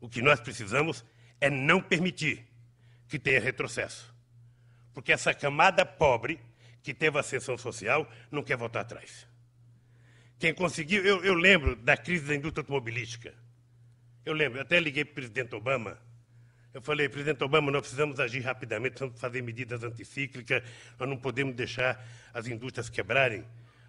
O que nós precisamos é não permitir que tenha retrocesso. Porque essa camada pobre que teve ascensão social não quer voltar atrás. Quem conseguiu... Eu lembro da crise da indústria automobilística. Eu lembro, até liguei para o presidente Obama. Eu falei, presidente Obama, nós precisamos agir rapidamente, precisamos fazer medidas anticíclicas, nós não podemos deixar as indústrias quebrarem,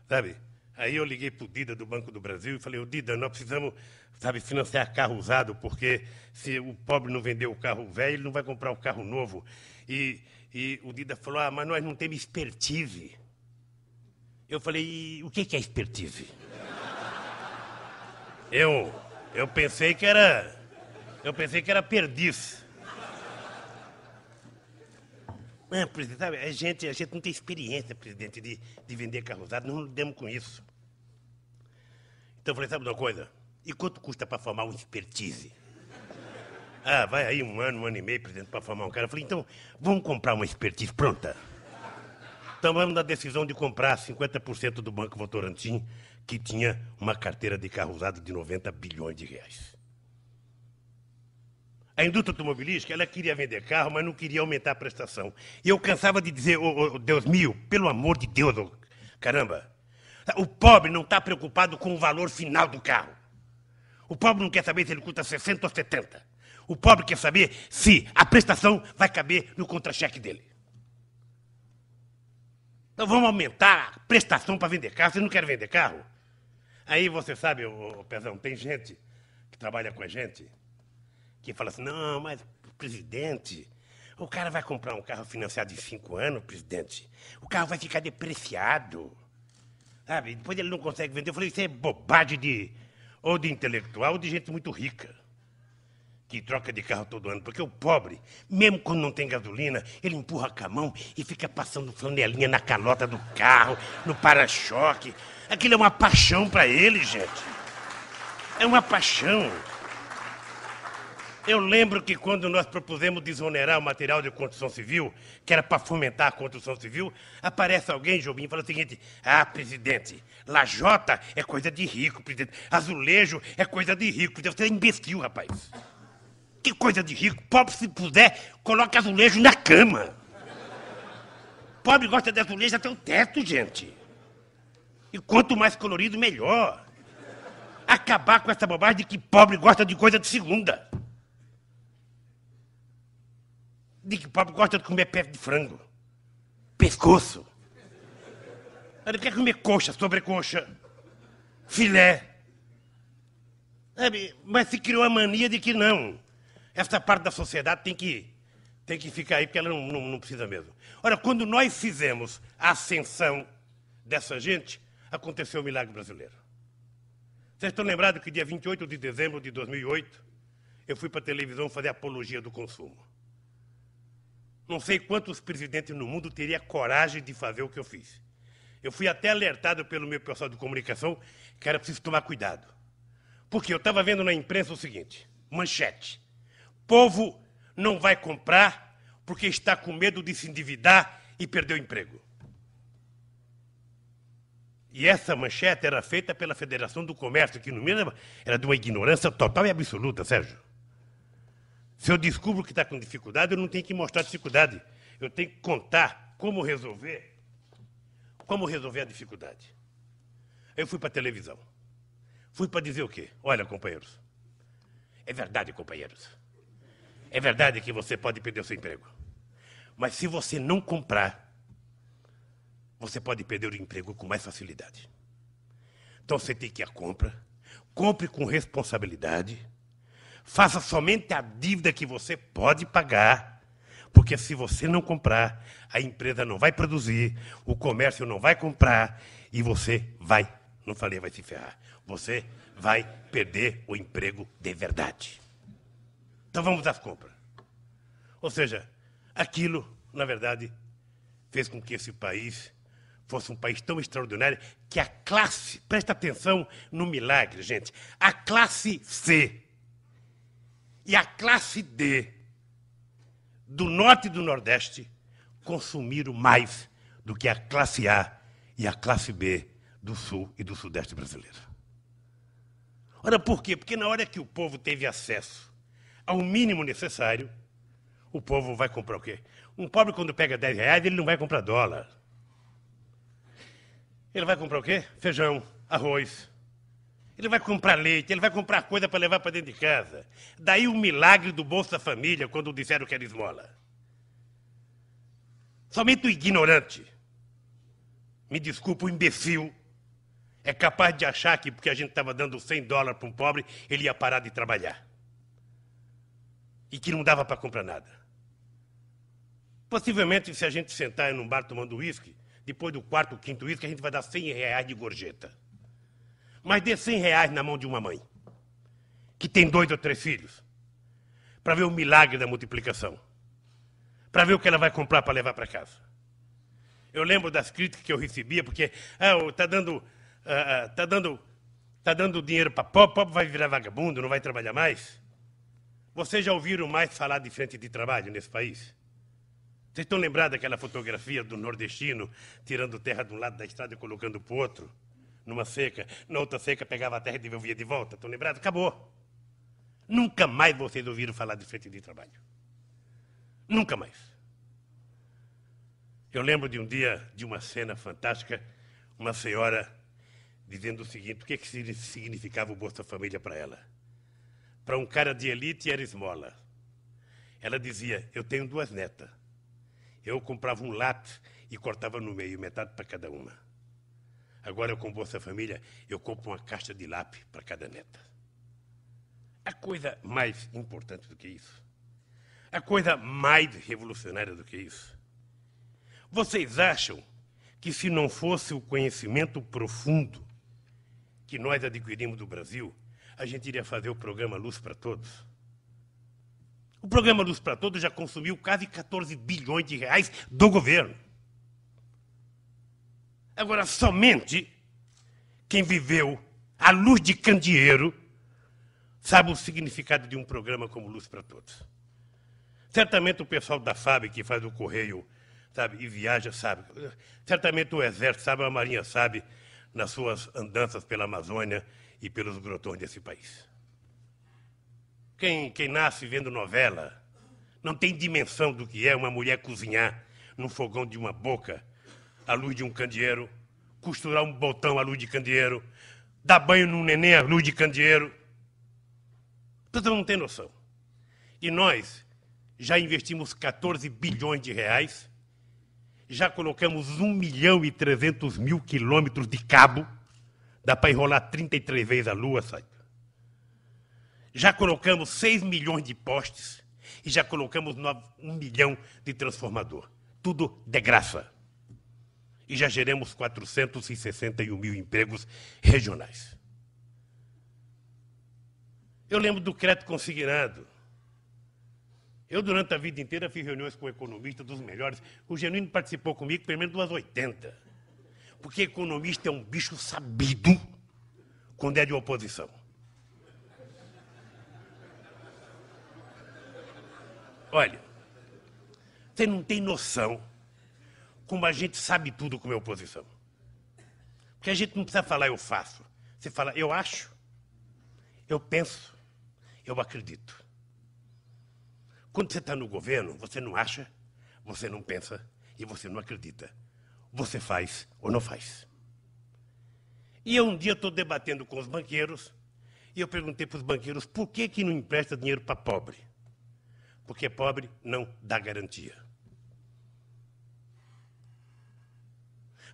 sabe? Aí eu liguei para o Dida, do Banco do Brasil, e falei, Dida, nós precisamos, sabe, financiar carro usado, porque se o pobre não vender o carro velho, ele não vai comprar um carro novo. E o Dida falou, mas nós não temos expertise. Eu falei, e o que é expertise? Eu pensei que era perdiz. Presidente, sabe, a gente não tem experiência, presidente, de vender carro usado, não lidamos com isso. Então eu falei, sabe uma coisa? E quanto custa para formar um expertise? Vai aí um ano e meio, presidente, para formar um cara. Eu falei, então, vamos comprar uma expertise pronta. Então vamos na decisão de comprar 50% do Banco Votorantim, que tinha uma carteira de carro usado de 90 bilhões de reais. A indústria automobilística, ela queria vender carro, mas não queria aumentar a prestação. E eu cansava de dizer, Deus meu, pelo amor de Deus, caramba, o pobre não está preocupado com o valor final do carro. O pobre não quer saber se ele custa 60 ou 70. O pobre quer saber se a prestação vai caber no contra-cheque dele. Então vamos aumentar a prestação para vender carro. Você não quer vender carro? Aí você sabe, Pezão, tem gente que trabalha com a gente que fala assim, não, mas, presidente, o cara vai comprar um carro financiado de 5 anos, presidente, o carro vai ficar depreciado, sabe? Depois ele não consegue vender. Eu falei, isso é bobagem ou de intelectual ou de gente muito rica, que troca de carro todo ano, porque o pobre, mesmo quando não tem gasolina, ele empurra com a mão e fica passando flanelinha na calota do carro, no para-choque. Aquilo é uma paixão para ele, gente. É uma paixão. Eu lembro que quando nós propusemos desonerar o material de construção civil, que era para fomentar a construção civil, aparece alguém, Jobim, e fala o seguinte: ah, presidente, lajota é coisa de rico, presidente. Azulejo é coisa de rico, presidente. Você é imbecil, rapaz. Que coisa de rico. Pobre, se puder, coloque azulejo na cama. Pobre gosta de azulejo até o teto, gente. E quanto mais colorido, melhor. Acabar com essa bobagem de que pobre gosta de coisa de segunda. De que pobre gosta de comer pé de frango. Pescoço. Ele quer comer coxa, sobrecoxa, filé. Sabe? Mas se criou a mania de que não. Essa parte da sociedade tem que ficar aí, porque ela não precisa mesmo. Ora, quando nós fizemos a ascensão dessa gente, aconteceu o milagre brasileiro. Vocês estão lembrados que dia 28 de dezembro de 2008, eu fui para a televisão fazer apologia do consumo. Não sei quantos presidentes no mundo teriam coragem de fazer o que eu fiz. Eu fui até alertado pelo meu pessoal de comunicação que era preciso tomar cuidado. Porque eu estava vendo na imprensa o seguinte, manchete: povo não vai comprar porque está com medo de se endividar e perder o emprego. E essa manchete era feita pela Federação do Comércio, que no mínimo era de uma ignorância total e absoluta, Sérgio. Se eu descubro que está com dificuldade, eu não tenho que mostrar dificuldade. Eu tenho que contar como resolver a dificuldade. Eu fui para a televisão. Fui para dizer o quê? Olha, companheiros, é verdade, companheiros. É verdade que você pode perder o seu emprego. Mas se você não comprar, você pode perder o emprego com mais facilidade. Então você tem que ir à compra, compre com responsabilidade, faça somente a dívida que você pode pagar, porque se você não comprar, a empresa não vai produzir, o comércio não vai comprar e você vai, não falei vai se ferrar, você vai perder o emprego de verdade. Então vamos às compras. Ou seja, aquilo, na verdade, fez com que esse país fosse um país tão extraordinário que a classe, presta atenção no milagre, gente, a classe C e a classe D do Norte e do Nordeste consumiram mais do que a classe A e a classe B do Sul e do Sudeste brasileiro. Ora, por quê? Porque na hora que o povo teve acesso ao mínimo necessário, o povo vai comprar o quê? Um pobre, quando pega R$10, ele não vai comprar dólar. Ele vai comprar o quê? Feijão, arroz. Ele vai comprar leite, ele vai comprar coisa para levar para dentro de casa. Daí o milagre do Bolsa Família, quando disseram que era esmola. Somente o ignorante, me desculpa, o imbecil, é capaz de achar que porque a gente estava dando $100 para um pobre, ele ia parar de trabalhar. E que não dava para comprar nada. Possivelmente, se a gente sentar num bar tomando uísque, depois do quarto ou quinto uísque, a gente vai dar R$100 de gorjeta. Mas dê R$100 na mão de uma mãe, que tem 2 ou 3 filhos, para ver o milagre da multiplicação, para ver o que ela vai comprar para levar para casa. Eu lembro das críticas que eu recebia, porque está dando dinheiro para pobre vai virar vagabundo, não vai trabalhar mais. Vocês já ouviram mais falar de frente de trabalho nesse país? Vocês estão lembrados daquela fotografia do nordestino tirando terra de um lado da estrada e colocando para o outro? Numa seca, na outra seca pegava a terra e devolvia de volta. Estão lembrados? Acabou. Nunca mais vocês ouviram falar de frente de trabalho. Nunca mais. Eu lembro de um dia, de uma cena fantástica, uma senhora dizendo o seguinte: o que significava o Bolsa Família para ela? Para um cara de elite era esmola. Ela dizia: eu tenho 2 netas. Eu comprava um lápis e cortava no meio, metade para cada uma. Agora, com Bolsa Família, eu compro uma caixa de lápis para cada neta. A coisa mais importante do que isso, a coisa mais revolucionária do que isso, vocês acham que se não fosse o conhecimento profundo que nós adquirimos do Brasil, a gente iria fazer o programa Luz para Todos? O programa Luz para Todos já consumiu quase 14 bilhões de reais do governo. Agora, somente quem viveu à luz de candeeiro sabe o significado de um programa como Luz para Todos. Certamente o pessoal da FAB, que faz o correio, sabe, e viaja, sabe. Certamente o Exército sabe, a Marinha sabe, nas suas andanças pela Amazônia e pelos grotões desse país. Quem nasce vendo novela não tem dimensão do que é uma mulher cozinhar num fogão de uma boca, à luz de um candeeiro, costurar um botão à luz de candeeiro, dar banho num neném à luz de candeeiro. Todo mundo não tem noção. E nós já investimos 14 bilhões de reais, já colocamos 1.300.000 quilômetros de cabo, dá para enrolar 33 vezes a Lua, sabe? Já colocamos 6 milhões de postes e já colocamos 1 milhão de transformador. Tudo de graça. E já geramos 461 mil empregos regionais. Eu lembro do crédito consignado. Eu, durante a vida inteira, fiz reuniões com economistas dos melhores. O Genuíno participou comigo pelo menos umas 80. Porque economista é um bicho sabido quando é de oposição. Olha, você não tem noção como a gente sabe tudo como é oposição. Porque a gente não precisa falar eu faço. Você fala eu acho, eu penso, eu acredito. Quando você está no governo, você não acha, você não pensa e você não acredita. Você faz ou não faz. E eu um dia estou debatendo com os banqueiros e eu perguntei para os banqueiros por que não empresta dinheiro para pobre. Porque pobre não dá garantia.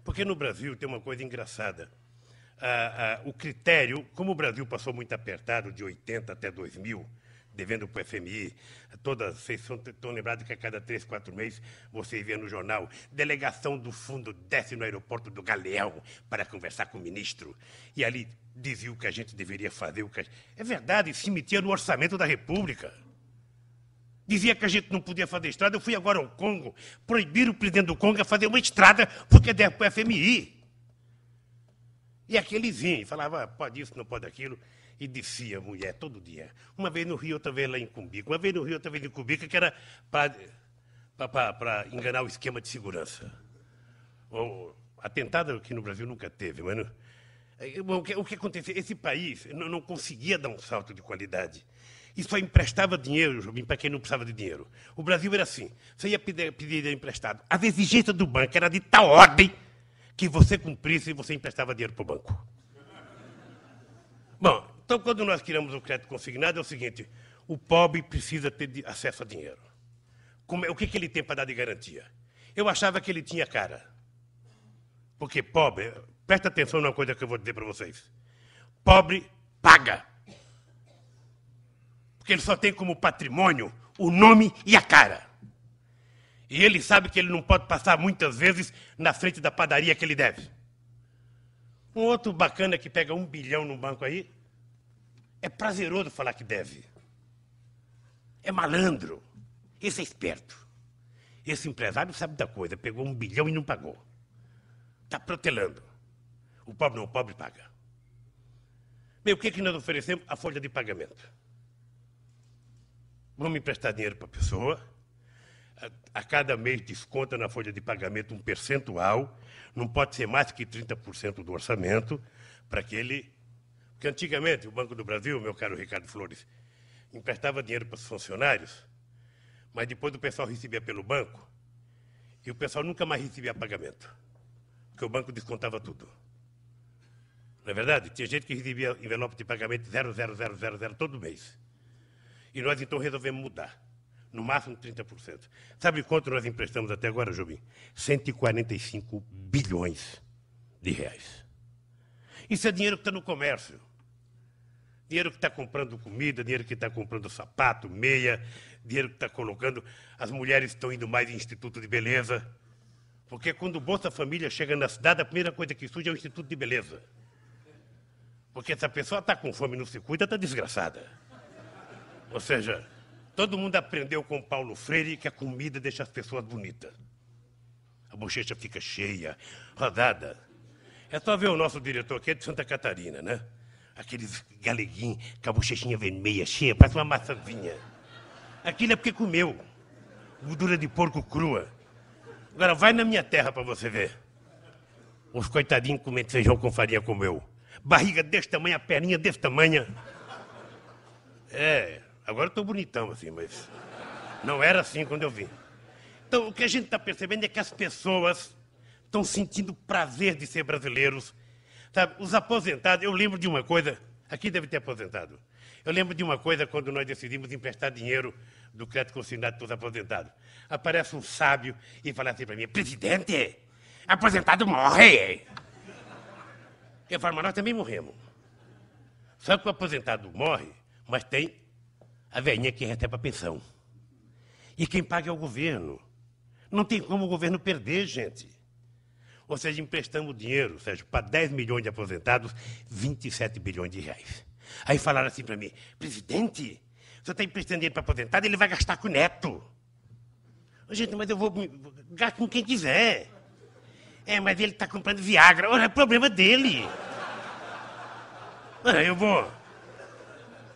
Porque no Brasil tem uma coisa engraçada. O critério, como o Brasil passou muito apertado, de 80 até 2000, devendo para o FMI, vocês estão lembrados que a cada 3, 4 meses você via no jornal, delegação do fundo desce no aeroporto do Galeão para conversar com o ministro. E ali dizia o que a gente deveria fazer. É verdade, se metia no orçamento da República. Dizia que a gente não podia fazer estrada. Eu fui agora ao Congo, proibir o presidente do Congo a fazer uma estrada porque deve para o FMI. E aquele vinha e falava, pode isso, não pode aquilo, e descia a mulher todo dia. Uma vez no Rio, outra vez lá em Cumbica. Uma vez no Rio, outra vez em Cumbica, que era para enganar o esquema de segurança. Atentado que no Brasil nunca teve, mas o que acontecia? Esse país não conseguia dar um salto de qualidade. E só emprestava dinheiro, Jobim, para quem não precisava de dinheiro. O Brasil era assim, você ia pedir dinheiro emprestado. As exigências do banco era de tal ordem que você cumprisse e você emprestava dinheiro para o banco. Bom, então quando nós criamos o crédito consignado é o seguinte, o pobre precisa ter acesso a dinheiro. O que ele tem para dar de garantia? Eu achava que ele tinha cara. Porque pobre, presta atenção numa coisa que eu vou dizer para vocês. Pobre paga. Porque ele só tem como patrimônio o nome e a cara. E ele sabe que ele não pode passar muitas vezes na frente da padaria que ele deve. Um outro bacana que pega 1 bilhão no banco aí, é prazeroso falar que deve. É malandro. Esse é esperto. Esse empresário sabe da coisa, pegou 1 bilhão e não pagou. Está protelando. O pobre não, o pobre paga. Bem, o que nós oferecemos? A folha de pagamento. Vamos emprestar dinheiro para a pessoa, a cada mês desconta na folha de pagamento um percentual, não pode ser mais que 30% do orçamento, para que ele... Porque antigamente o Banco do Brasil, meu caro Ricardo Flores, emprestava dinheiro para os funcionários, mas depois o pessoal recebia pelo banco, e o pessoal nunca mais recebia pagamento, porque o banco descontava tudo. Não é verdade? Tinha gente que recebia envelope de pagamento 0,0000 todo mês. E nós, então, resolvemos mudar. No máximo 30%. Sabe quanto nós emprestamos até agora, Jobim? 145 bilhões de reais. Isso é dinheiro que está no comércio. Dinheiro que está comprando comida, dinheiro que está comprando sapato, meia, dinheiro que está colocando... As mulheres estão indo mais em instituto de beleza. Porque quando o Bolsa Família chega na cidade, a primeira coisa que surge é o instituto de beleza. Porque se a pessoa está com fome e não se cuida, está desgraçada. Ou seja, todo mundo aprendeu com Paulo Freire que a comida deixa as pessoas bonitas. A bochecha fica cheia, rodada. É só ver o nosso diretor aqui, é de Santa Catarina, né? aqueles galeguinhos com a bochechinha vermelha, cheia, parece uma maçãzinha. Aquilo é porque comeu. Gordura de porco crua. Agora, vai na minha terra para você ver. Os coitadinhos comendo feijão com farinha como eu. Barriga desse tamanho, a perninha desse tamanho. Agora eu estou bonitão assim, mas não era assim quando eu vim. Então, o que a gente está percebendo é que as pessoas estão sentindo prazer de ser brasileiros. Sabe, os aposentados, eu lembro de uma coisa, aqui deve ter aposentado. Eu lembro de uma coisa quando nós decidimos emprestar dinheiro do crédito consignado para os aposentados. Aparece um sábio e fala assim para mim: presidente, aposentado morre. Eu falo, mas nós também morremos. Só que o aposentado morre, mas tem a velhinha que recebe a pensão. E quem paga é o governo. Não tem como o governo perder, gente. Ou seja, emprestamos dinheiro, Sérgio, para 10 milhões de aposentados, 27 bilhões de reais. Aí falaram assim para mim: presidente, o senhor está emprestando dinheiro para aposentado, ele vai gastar com o neto. Gente, mas eu vou gastar com quem quiser. Mas ele está comprando Viagra. Olha, é problema dele. Eu vou...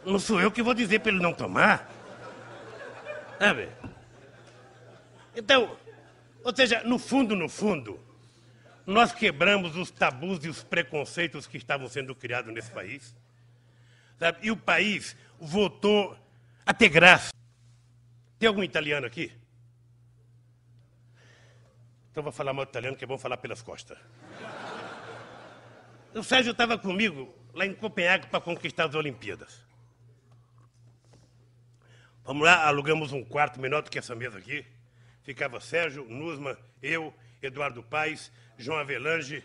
Não sou eu que vou dizer para ele não tomar. Sabe? Então, ou seja, no fundo, nós quebramos os tabus e os preconceitos que estavam sendo criados nesse país. Sabe? E o país voltou a ter graça. Tem algum italiano aqui? Então vou falar mal italiano, que é bom falar pelas costas. O Sérgio estava comigo lá em Copenhague para conquistar as Olimpíadas. Vamos lá, alugamos um quarto menor do que essa mesa aqui. Ficava Sérgio, Nusma, eu, Eduardo Paes, João Avelange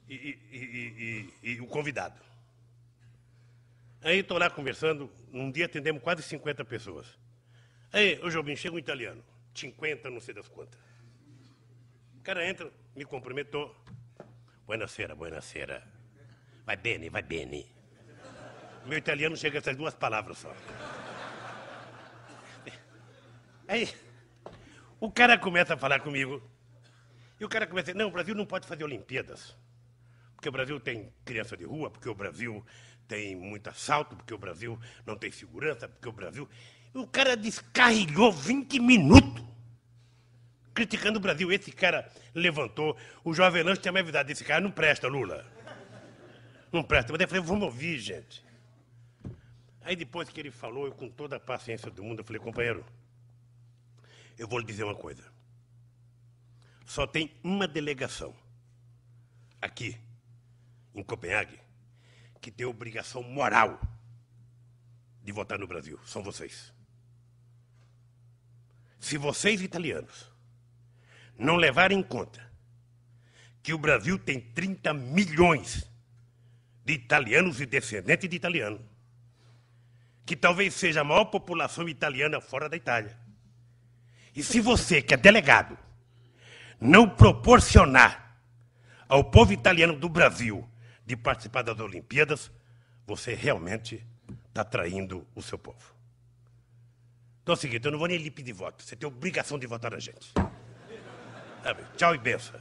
e o convidado. Aí estou lá conversando, um dia atendemos quase 50 pessoas. Aí, ô Jobim, chega um italiano, 50, não sei das quantas. O cara entra, me cumprimentou. Buonasera, buonasera. Vai bene, vai bene. Meu italiano chega a essas duas palavras só. Aí, o cara começa a falar comigo. E o cara começa a dizer: não, o Brasil não pode fazer Olimpíadas. Porque o Brasil tem criança de rua, porque o Brasil tem muito assalto, porque o Brasil não tem segurança, porque o Brasil... E o cara descarregou 20 minutos criticando o Brasil. Esse cara levantou. O João Avelange tinha me avisado: esse cara não presta, Lula. Não presta. Mas eu falei: vamos ouvir, gente. Aí depois que ele falou, eu com toda a paciência do mundo, eu falei: companheiro, eu vou lhe dizer uma coisa. Só tem uma delegação aqui, em Copenhague, que tem obrigação moral de votar no Brasil. São vocês. Se vocês, italianos, não levarem em conta que o Brasil tem 30 milhões de italianos e descendentes de italiano, que talvez seja a maior população italiana fora da Itália, e se você, que é delegado, não proporcionar ao povo italiano do Brasil de participar das Olimpíadas, você realmente está traindo o seu povo. Então é o seguinte, eu não vou nem lhe pedir voto, você tem obrigação de votar na gente. Tchau e benção.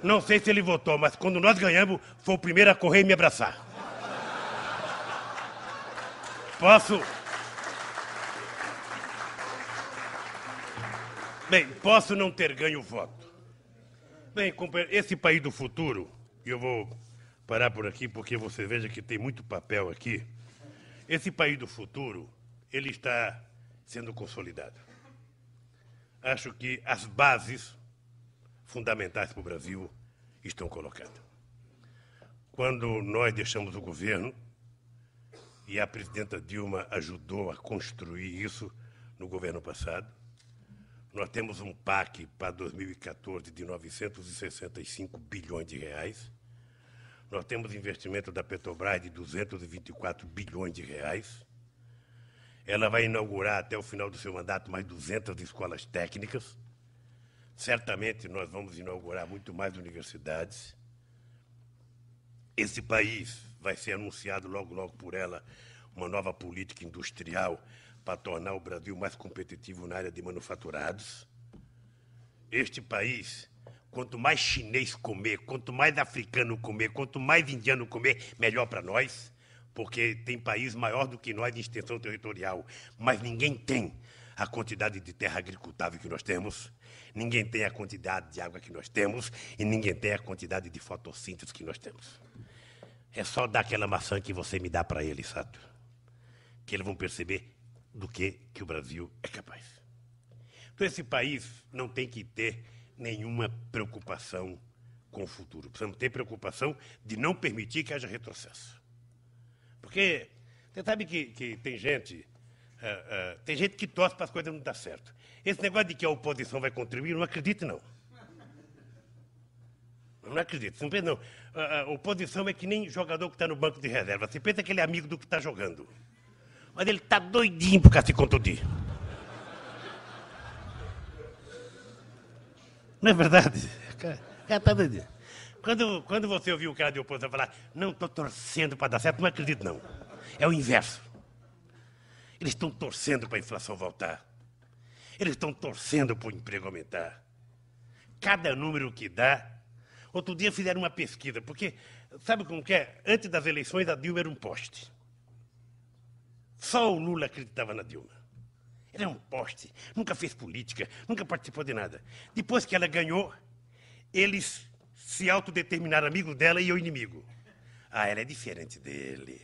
Não sei se ele votou, mas quando nós ganhamos, foi o primeiro a correr e me abraçar. Posso... Bem, posso não ter ganho o voto. Bem, companheiro, esse país do futuro, e eu vou parar por aqui porque você veja que tem muito papel aqui. Esse país do futuro, ele está sendo consolidado. Acho que as bases fundamentais para o Brasil estão colocadas. Quando nós deixamos o governo, e a presidenta Dilma ajudou a construir isso no governo passado, nós temos um PAC para 2014 de 965 bilhões de reais. Nós temos investimento da Petrobras de 224 bilhões de reais. Ela vai inaugurar até o final do seu mandato mais 200 escolas técnicas. Certamente nós vamos inaugurar muito mais universidades. Esse país vai ser anunciado logo, logo por ela uma nova política industrial para tornar o Brasil mais competitivo na área de manufaturados. Este país, quanto mais chinês comer, quanto mais africano comer, quanto mais indiano comer, melhor para nós, porque tem país maior do que nós em extensão territorial, mas ninguém tem a quantidade de terra agricultável que nós temos, ninguém tem a quantidade de água que nós temos e ninguém tem a quantidade de fotossíntese que nós temos. É só dar aquela maçã que você me dá para eles, sabe? Que eles vão perceber do que o Brasil é capaz. Então, esse país não tem que ter nenhuma preocupação com o futuro. Precisamos ter preocupação de não permitir que haja retrocesso. Porque você sabe que tem gente que torce para as coisas não dar certo. Esse negócio de que a oposição vai contribuir, não acredite, não. Não acredito. Você não pensa, não. A oposição é que nem jogador que está no banco de reserva. Você pensa que ele é amigo do que está jogando. Mas ele está doidinho por causa de se contundir. Não é verdade? O cara está doidinho. Quando você ouviu o cara de oposição falar, não estou torcendo para dar certo, não acredito, não. É o inverso. Eles estão torcendo para a inflação voltar. Eles estão torcendo para o emprego aumentar. Cada número que dá. Outro dia fizeram uma pesquisa, porque, sabe como que é? Antes das eleições, a Dilma era um poste. Só o Lula acreditava na Dilma. Ele era um poste, nunca fez política, nunca participou de nada. Depois que ela ganhou, eles se autodeterminaram amigos dela e eu inimigo. Ah, ela é diferente dele.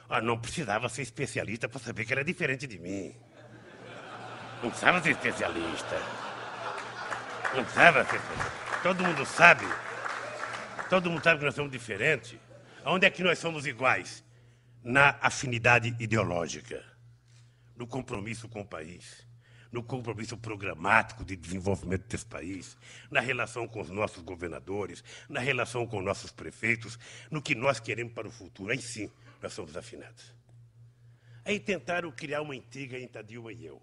Ah, não precisava ser especialista para saber que ela é diferente de mim. Não precisava ser especialista. Não precisava ser especialista. Todo mundo sabe que nós somos diferentes. Onde é que nós somos iguais? Na afinidade ideológica, no compromisso com o país, no compromisso programático de desenvolvimento desse país, na relação com os nossos governadores, na relação com nossos prefeitos, no que nós queremos para o futuro. Aí sim, nós somos afinados. Aí tentaram criar uma intriga entre a Dilma e eu.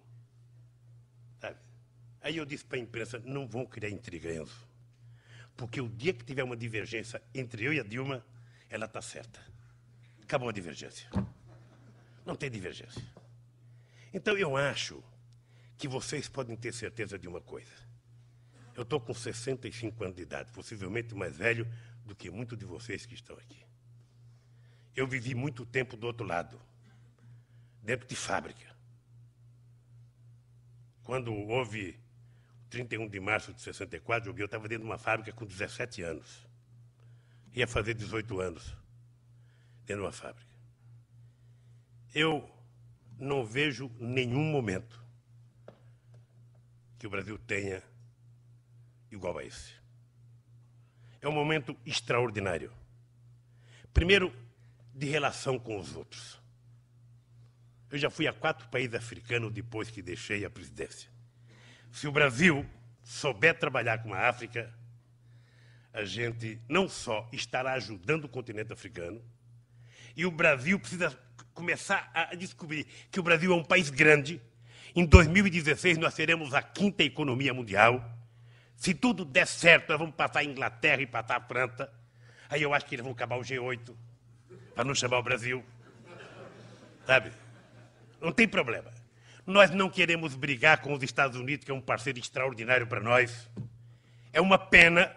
Sabe? Aí eu disse para a imprensa, não vão criar intriga, Enzo. Porque o dia que tiver uma divergência entre eu e a Dilma, ela está certa. Acabou a divergência. Não tem divergência. Então, eu acho que vocês podem ter certeza de uma coisa. Eu estou com 65 anos de idade, possivelmente mais velho do que muitos de vocês que estão aqui. Eu vivi muito tempo do outro lado, dentro de fábrica. Quando houve 31 de março de 64, eu estava dentro de uma fábrica com 17 anos. Ia fazer 18 anos dentro de uma fábrica. Eu não vejo nenhum momento que o Brasil tenha igual a esse. É um momento extraordinário. Primeiro, de relação com os outros. Eu já fui a 4 países africanos depois que deixei a presidência. Se o Brasil souber trabalhar com a África, a gente não só estará ajudando o continente africano, e o Brasil precisa começar a descobrir que o Brasil é um país grande. Em 2016, nós seremos a 5ª economia mundial. Se tudo der certo, nós vamos passar a Inglaterra e passar a França. Aí eu acho que eles vão acabar o G8, para não chamar o Brasil. Sabe? Não tem problema. Nós não queremos brigar com os Estados Unidos, que é um parceiro extraordinário para nós. É uma pena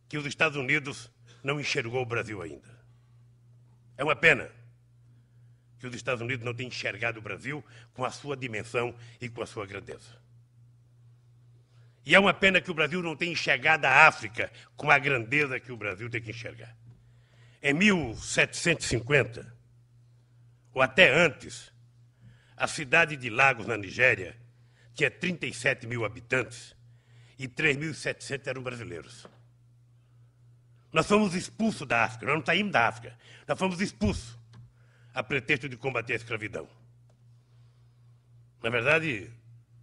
que os Estados Unidos não enxergou o Brasil ainda. É uma pena que os Estados Unidos não tenham enxergado o Brasil com a sua dimensão e com a sua grandeza. E é uma pena que o Brasil não tenha enxergado a África com a grandeza que o Brasil tem que enxergar. Em 1750, ou até antes, a cidade de Lagos, na Nigéria, tinha 37 mil habitantes e 3.700 eram brasileiros. Nós fomos expulsos da África, nós não saímos da África, nós fomos expulsos a pretexto de combater a escravidão. Na verdade,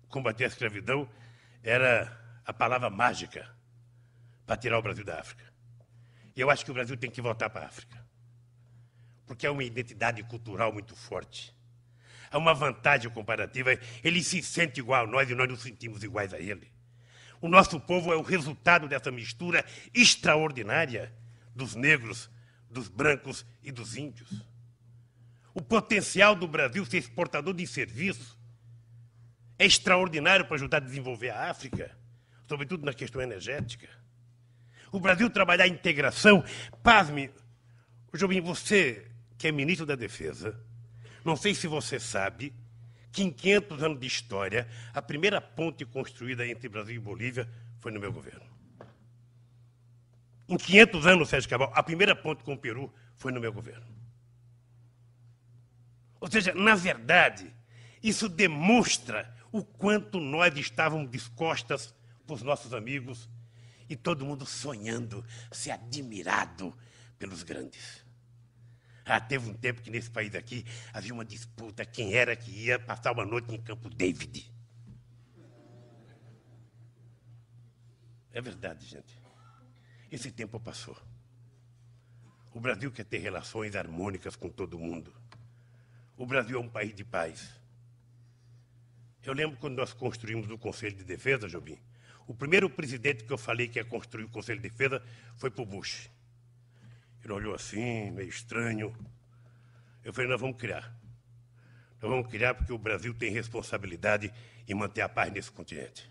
combater a escravidão era a palavra mágica para tirar o Brasil da África. E eu acho que o Brasil tem que voltar para a África, porque é uma identidade cultural muito forte. Há uma vantagem comparativa, ele se sente igual a nós e nós nos sentimos iguais a ele. O nosso povo é o resultado dessa mistura extraordinária dos negros, dos brancos e dos índios. O potencial do Brasil ser exportador de serviço é extraordinário para ajudar a desenvolver a África, sobretudo na questão energética. O Brasil trabalhar a integração, pasme, Jobim, você que é ministro da Defesa, não sei se você sabe que em 500 anos de história, a primeira ponte construída entre Brasil e Bolívia foi no meu governo. Em 500 anos, Sérgio Cabral, a primeira ponte com o Peru foi no meu governo. Ou seja, na verdade, isso demonstra o quanto nós estávamos de costas para os nossos amigos e todo mundo sonhando, se admirado pelos grandes. Teve um tempo que nesse país aqui havia uma disputa quem era que ia passar uma noite em Campo David. É verdade, gente. Esse tempo passou. O Brasil quer ter relações harmônicas com todo mundo. O Brasil é um país de paz. Eu lembro quando nós construímos o Conselho de Defesa, Jobim. O primeiro presidente que eu falei que ia construir o Conselho de Defesa foi para o Bush. Ele olhou assim, meio estranho. Eu falei, nós vamos criar. Nós vamos criar porque o Brasil tem responsabilidade em manter a paz nesse continente.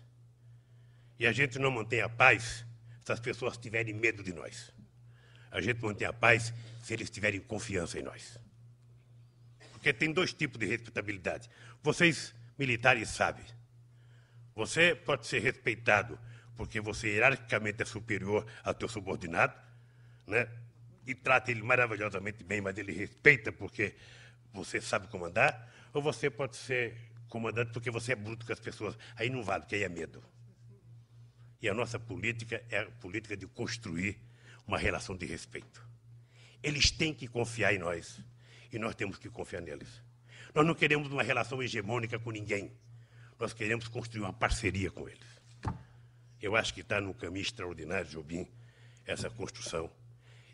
E a gente não mantém a paz se as pessoas tiverem medo de nós. A gente mantém a paz se eles tiverem confiança em nós. Porque tem dois tipos de respeitabilidade. Vocês, militares, sabem. Você pode ser respeitado porque você hierarquicamente é superior ao teu subordinado, né? E trata ele maravilhosamente bem, mas ele respeita porque você sabe comandar, ou você pode ser comandante porque você é bruto com as pessoas. Aí não vale, porque aí é medo. E a nossa política é a política de construir uma relação de respeito. Eles têm que confiar em nós, e nós temos que confiar neles. Nós não queremos uma relação hegemônica com ninguém. Nós queremos construir uma parceria com eles. Eu acho que está num caminho extraordinário, Jobim, essa construção.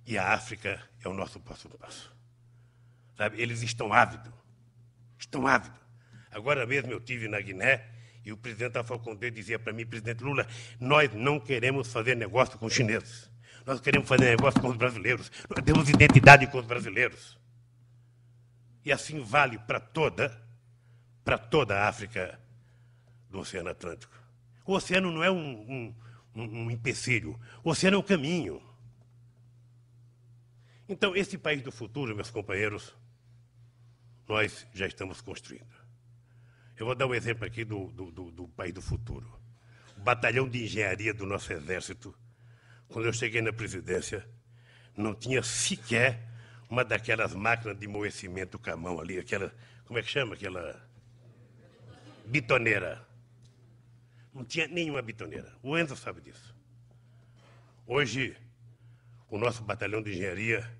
E a África é o nosso próximo passo. Sabe, eles estão ávidos. Estão ávidos. Agora mesmo eu estive na Guiné e o presidente Alpha Condé dizia para mim, presidente Lula, nós não queremos fazer negócio com os chineses. Nós queremos fazer negócio com os brasileiros. Nós temos identidade com os brasileiros. E assim vale para toda a África do Oceano Atlântico. O oceano não é um empecilho. O oceano é o caminho. Então, esse país do futuro, meus companheiros, nós já estamos construindo. Eu vou dar um exemplo aqui do país do futuro. O batalhão de engenharia do nosso exército, quando eu cheguei na presidência, não tinha sequer uma daquelas máquinas de moer cimento com a mão ali, aquela, como é que chama? Aquela bitoneira. Não tinha nenhuma bitoneira. O Enzo sabe disso. Hoje, o nosso batalhão de engenharia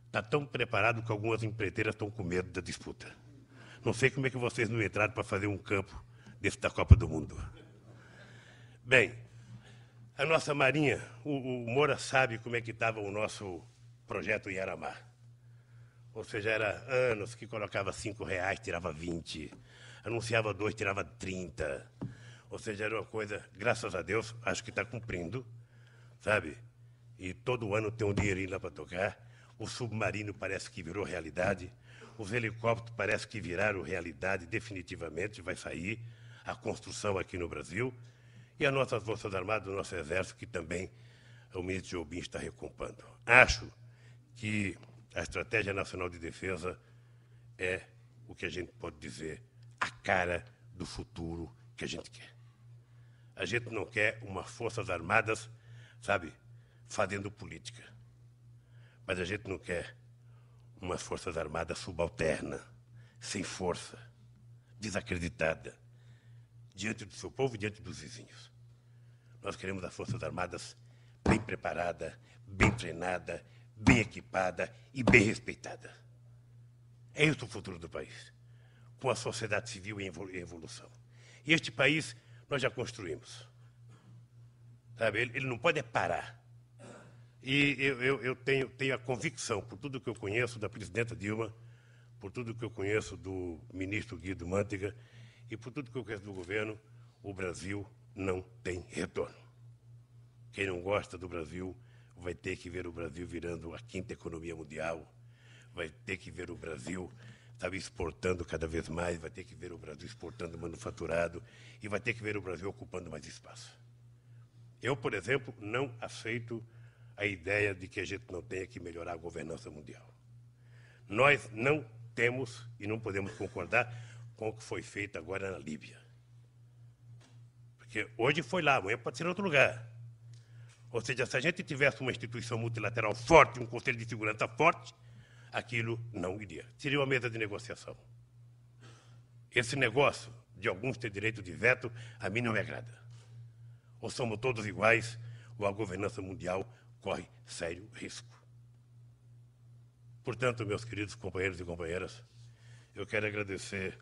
está tão preparado que algumas empreiteiras estão com medo da disputa. Não sei como é que vocês não entraram para fazer um campo desse da Copa do Mundo. Bem, a nossa Marinha, o Moura sabe como é que estava o nosso projeto Yaramá. Ou seja, era anos que colocava R$5, tirava 20, anunciava 2, tirava 30. Ou seja, era uma coisa, graças a Deus, acho que está cumprindo, sabe? E todo ano tem um dinheirinho lá para tocar. O submarino parece que virou realidade. Os helicópteros parece que viraram realidade definitivamente, vai sair a construção aqui no Brasil. E as nossas Forças Armadas, o nosso Exército, que também o ministro Jobim está recompondo. Acho que a Estratégia Nacional de Defesa é o que a gente pode dizer, a cara do futuro que a gente quer. A gente não quer umas Forças Armadas, sabe, fazendo política. Mas a gente não quer umas Forças Armadas subalternas, sem força, desacreditada, diante do seu povo e diante dos vizinhos. Nós queremos as Forças Armadas bem preparadas, bem treinadas, bem equipadas e bem respeitadas. É esse o futuro do país, com a sociedade civil em evolução. E este país nós já construímos. Sabe? Ele não pode parar. E eu tenho a convicção, por tudo que eu conheço da presidenta Dilma, por tudo que eu conheço do ministro Guido Mantega e por tudo que eu conheço do governo, o Brasil não tem retorno. Quem não gosta do Brasil vai ter que ver o Brasil virando a 5ª economia mundial, vai ter que ver o Brasil, sabe, exportando cada vez mais, vai ter que ver o Brasil exportando manufaturado e vai ter que ver o Brasil ocupando mais espaço. Eu, por exemplo, não aceito a ideia de que a gente não tenha que melhorar a governança mundial. Nós não temos e não podemos concordar com o que foi feito agora na Líbia. Porque hoje foi lá, amanhã pode ser em outro lugar. Ou seja, se a gente tivesse uma instituição multilateral forte, um Conselho de Segurança forte, aquilo não iria. Seria uma mesa de negociação. Esse negócio de alguns ter direito de veto, a mim não me agrada. Ou somos todos iguais, ou a governança mundial corre sério risco. Portanto, meus queridos companheiros e companheiras, eu quero agradecer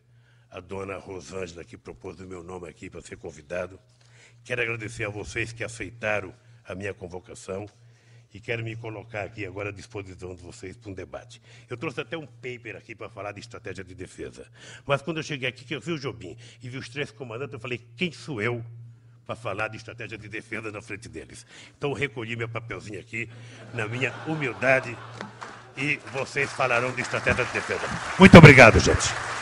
a dona Rosângela, que propôs o meu nome aqui para ser convidado. Quero agradecer a vocês que aceitaram a minha convocação e quero me colocar aqui agora à disposição de vocês para um debate. Eu trouxe até um paper aqui para falar de estratégia de defesa. Mas quando eu cheguei aqui, que eu vi o Jobim e vi os 3 comandantes, eu falei, quem sou eu para falar de estratégia de defesa na frente deles? Então, eu recolhi meu papelzinho aqui, na minha humildade, e vocês falarão de estratégia de defesa. Muito obrigado, gente.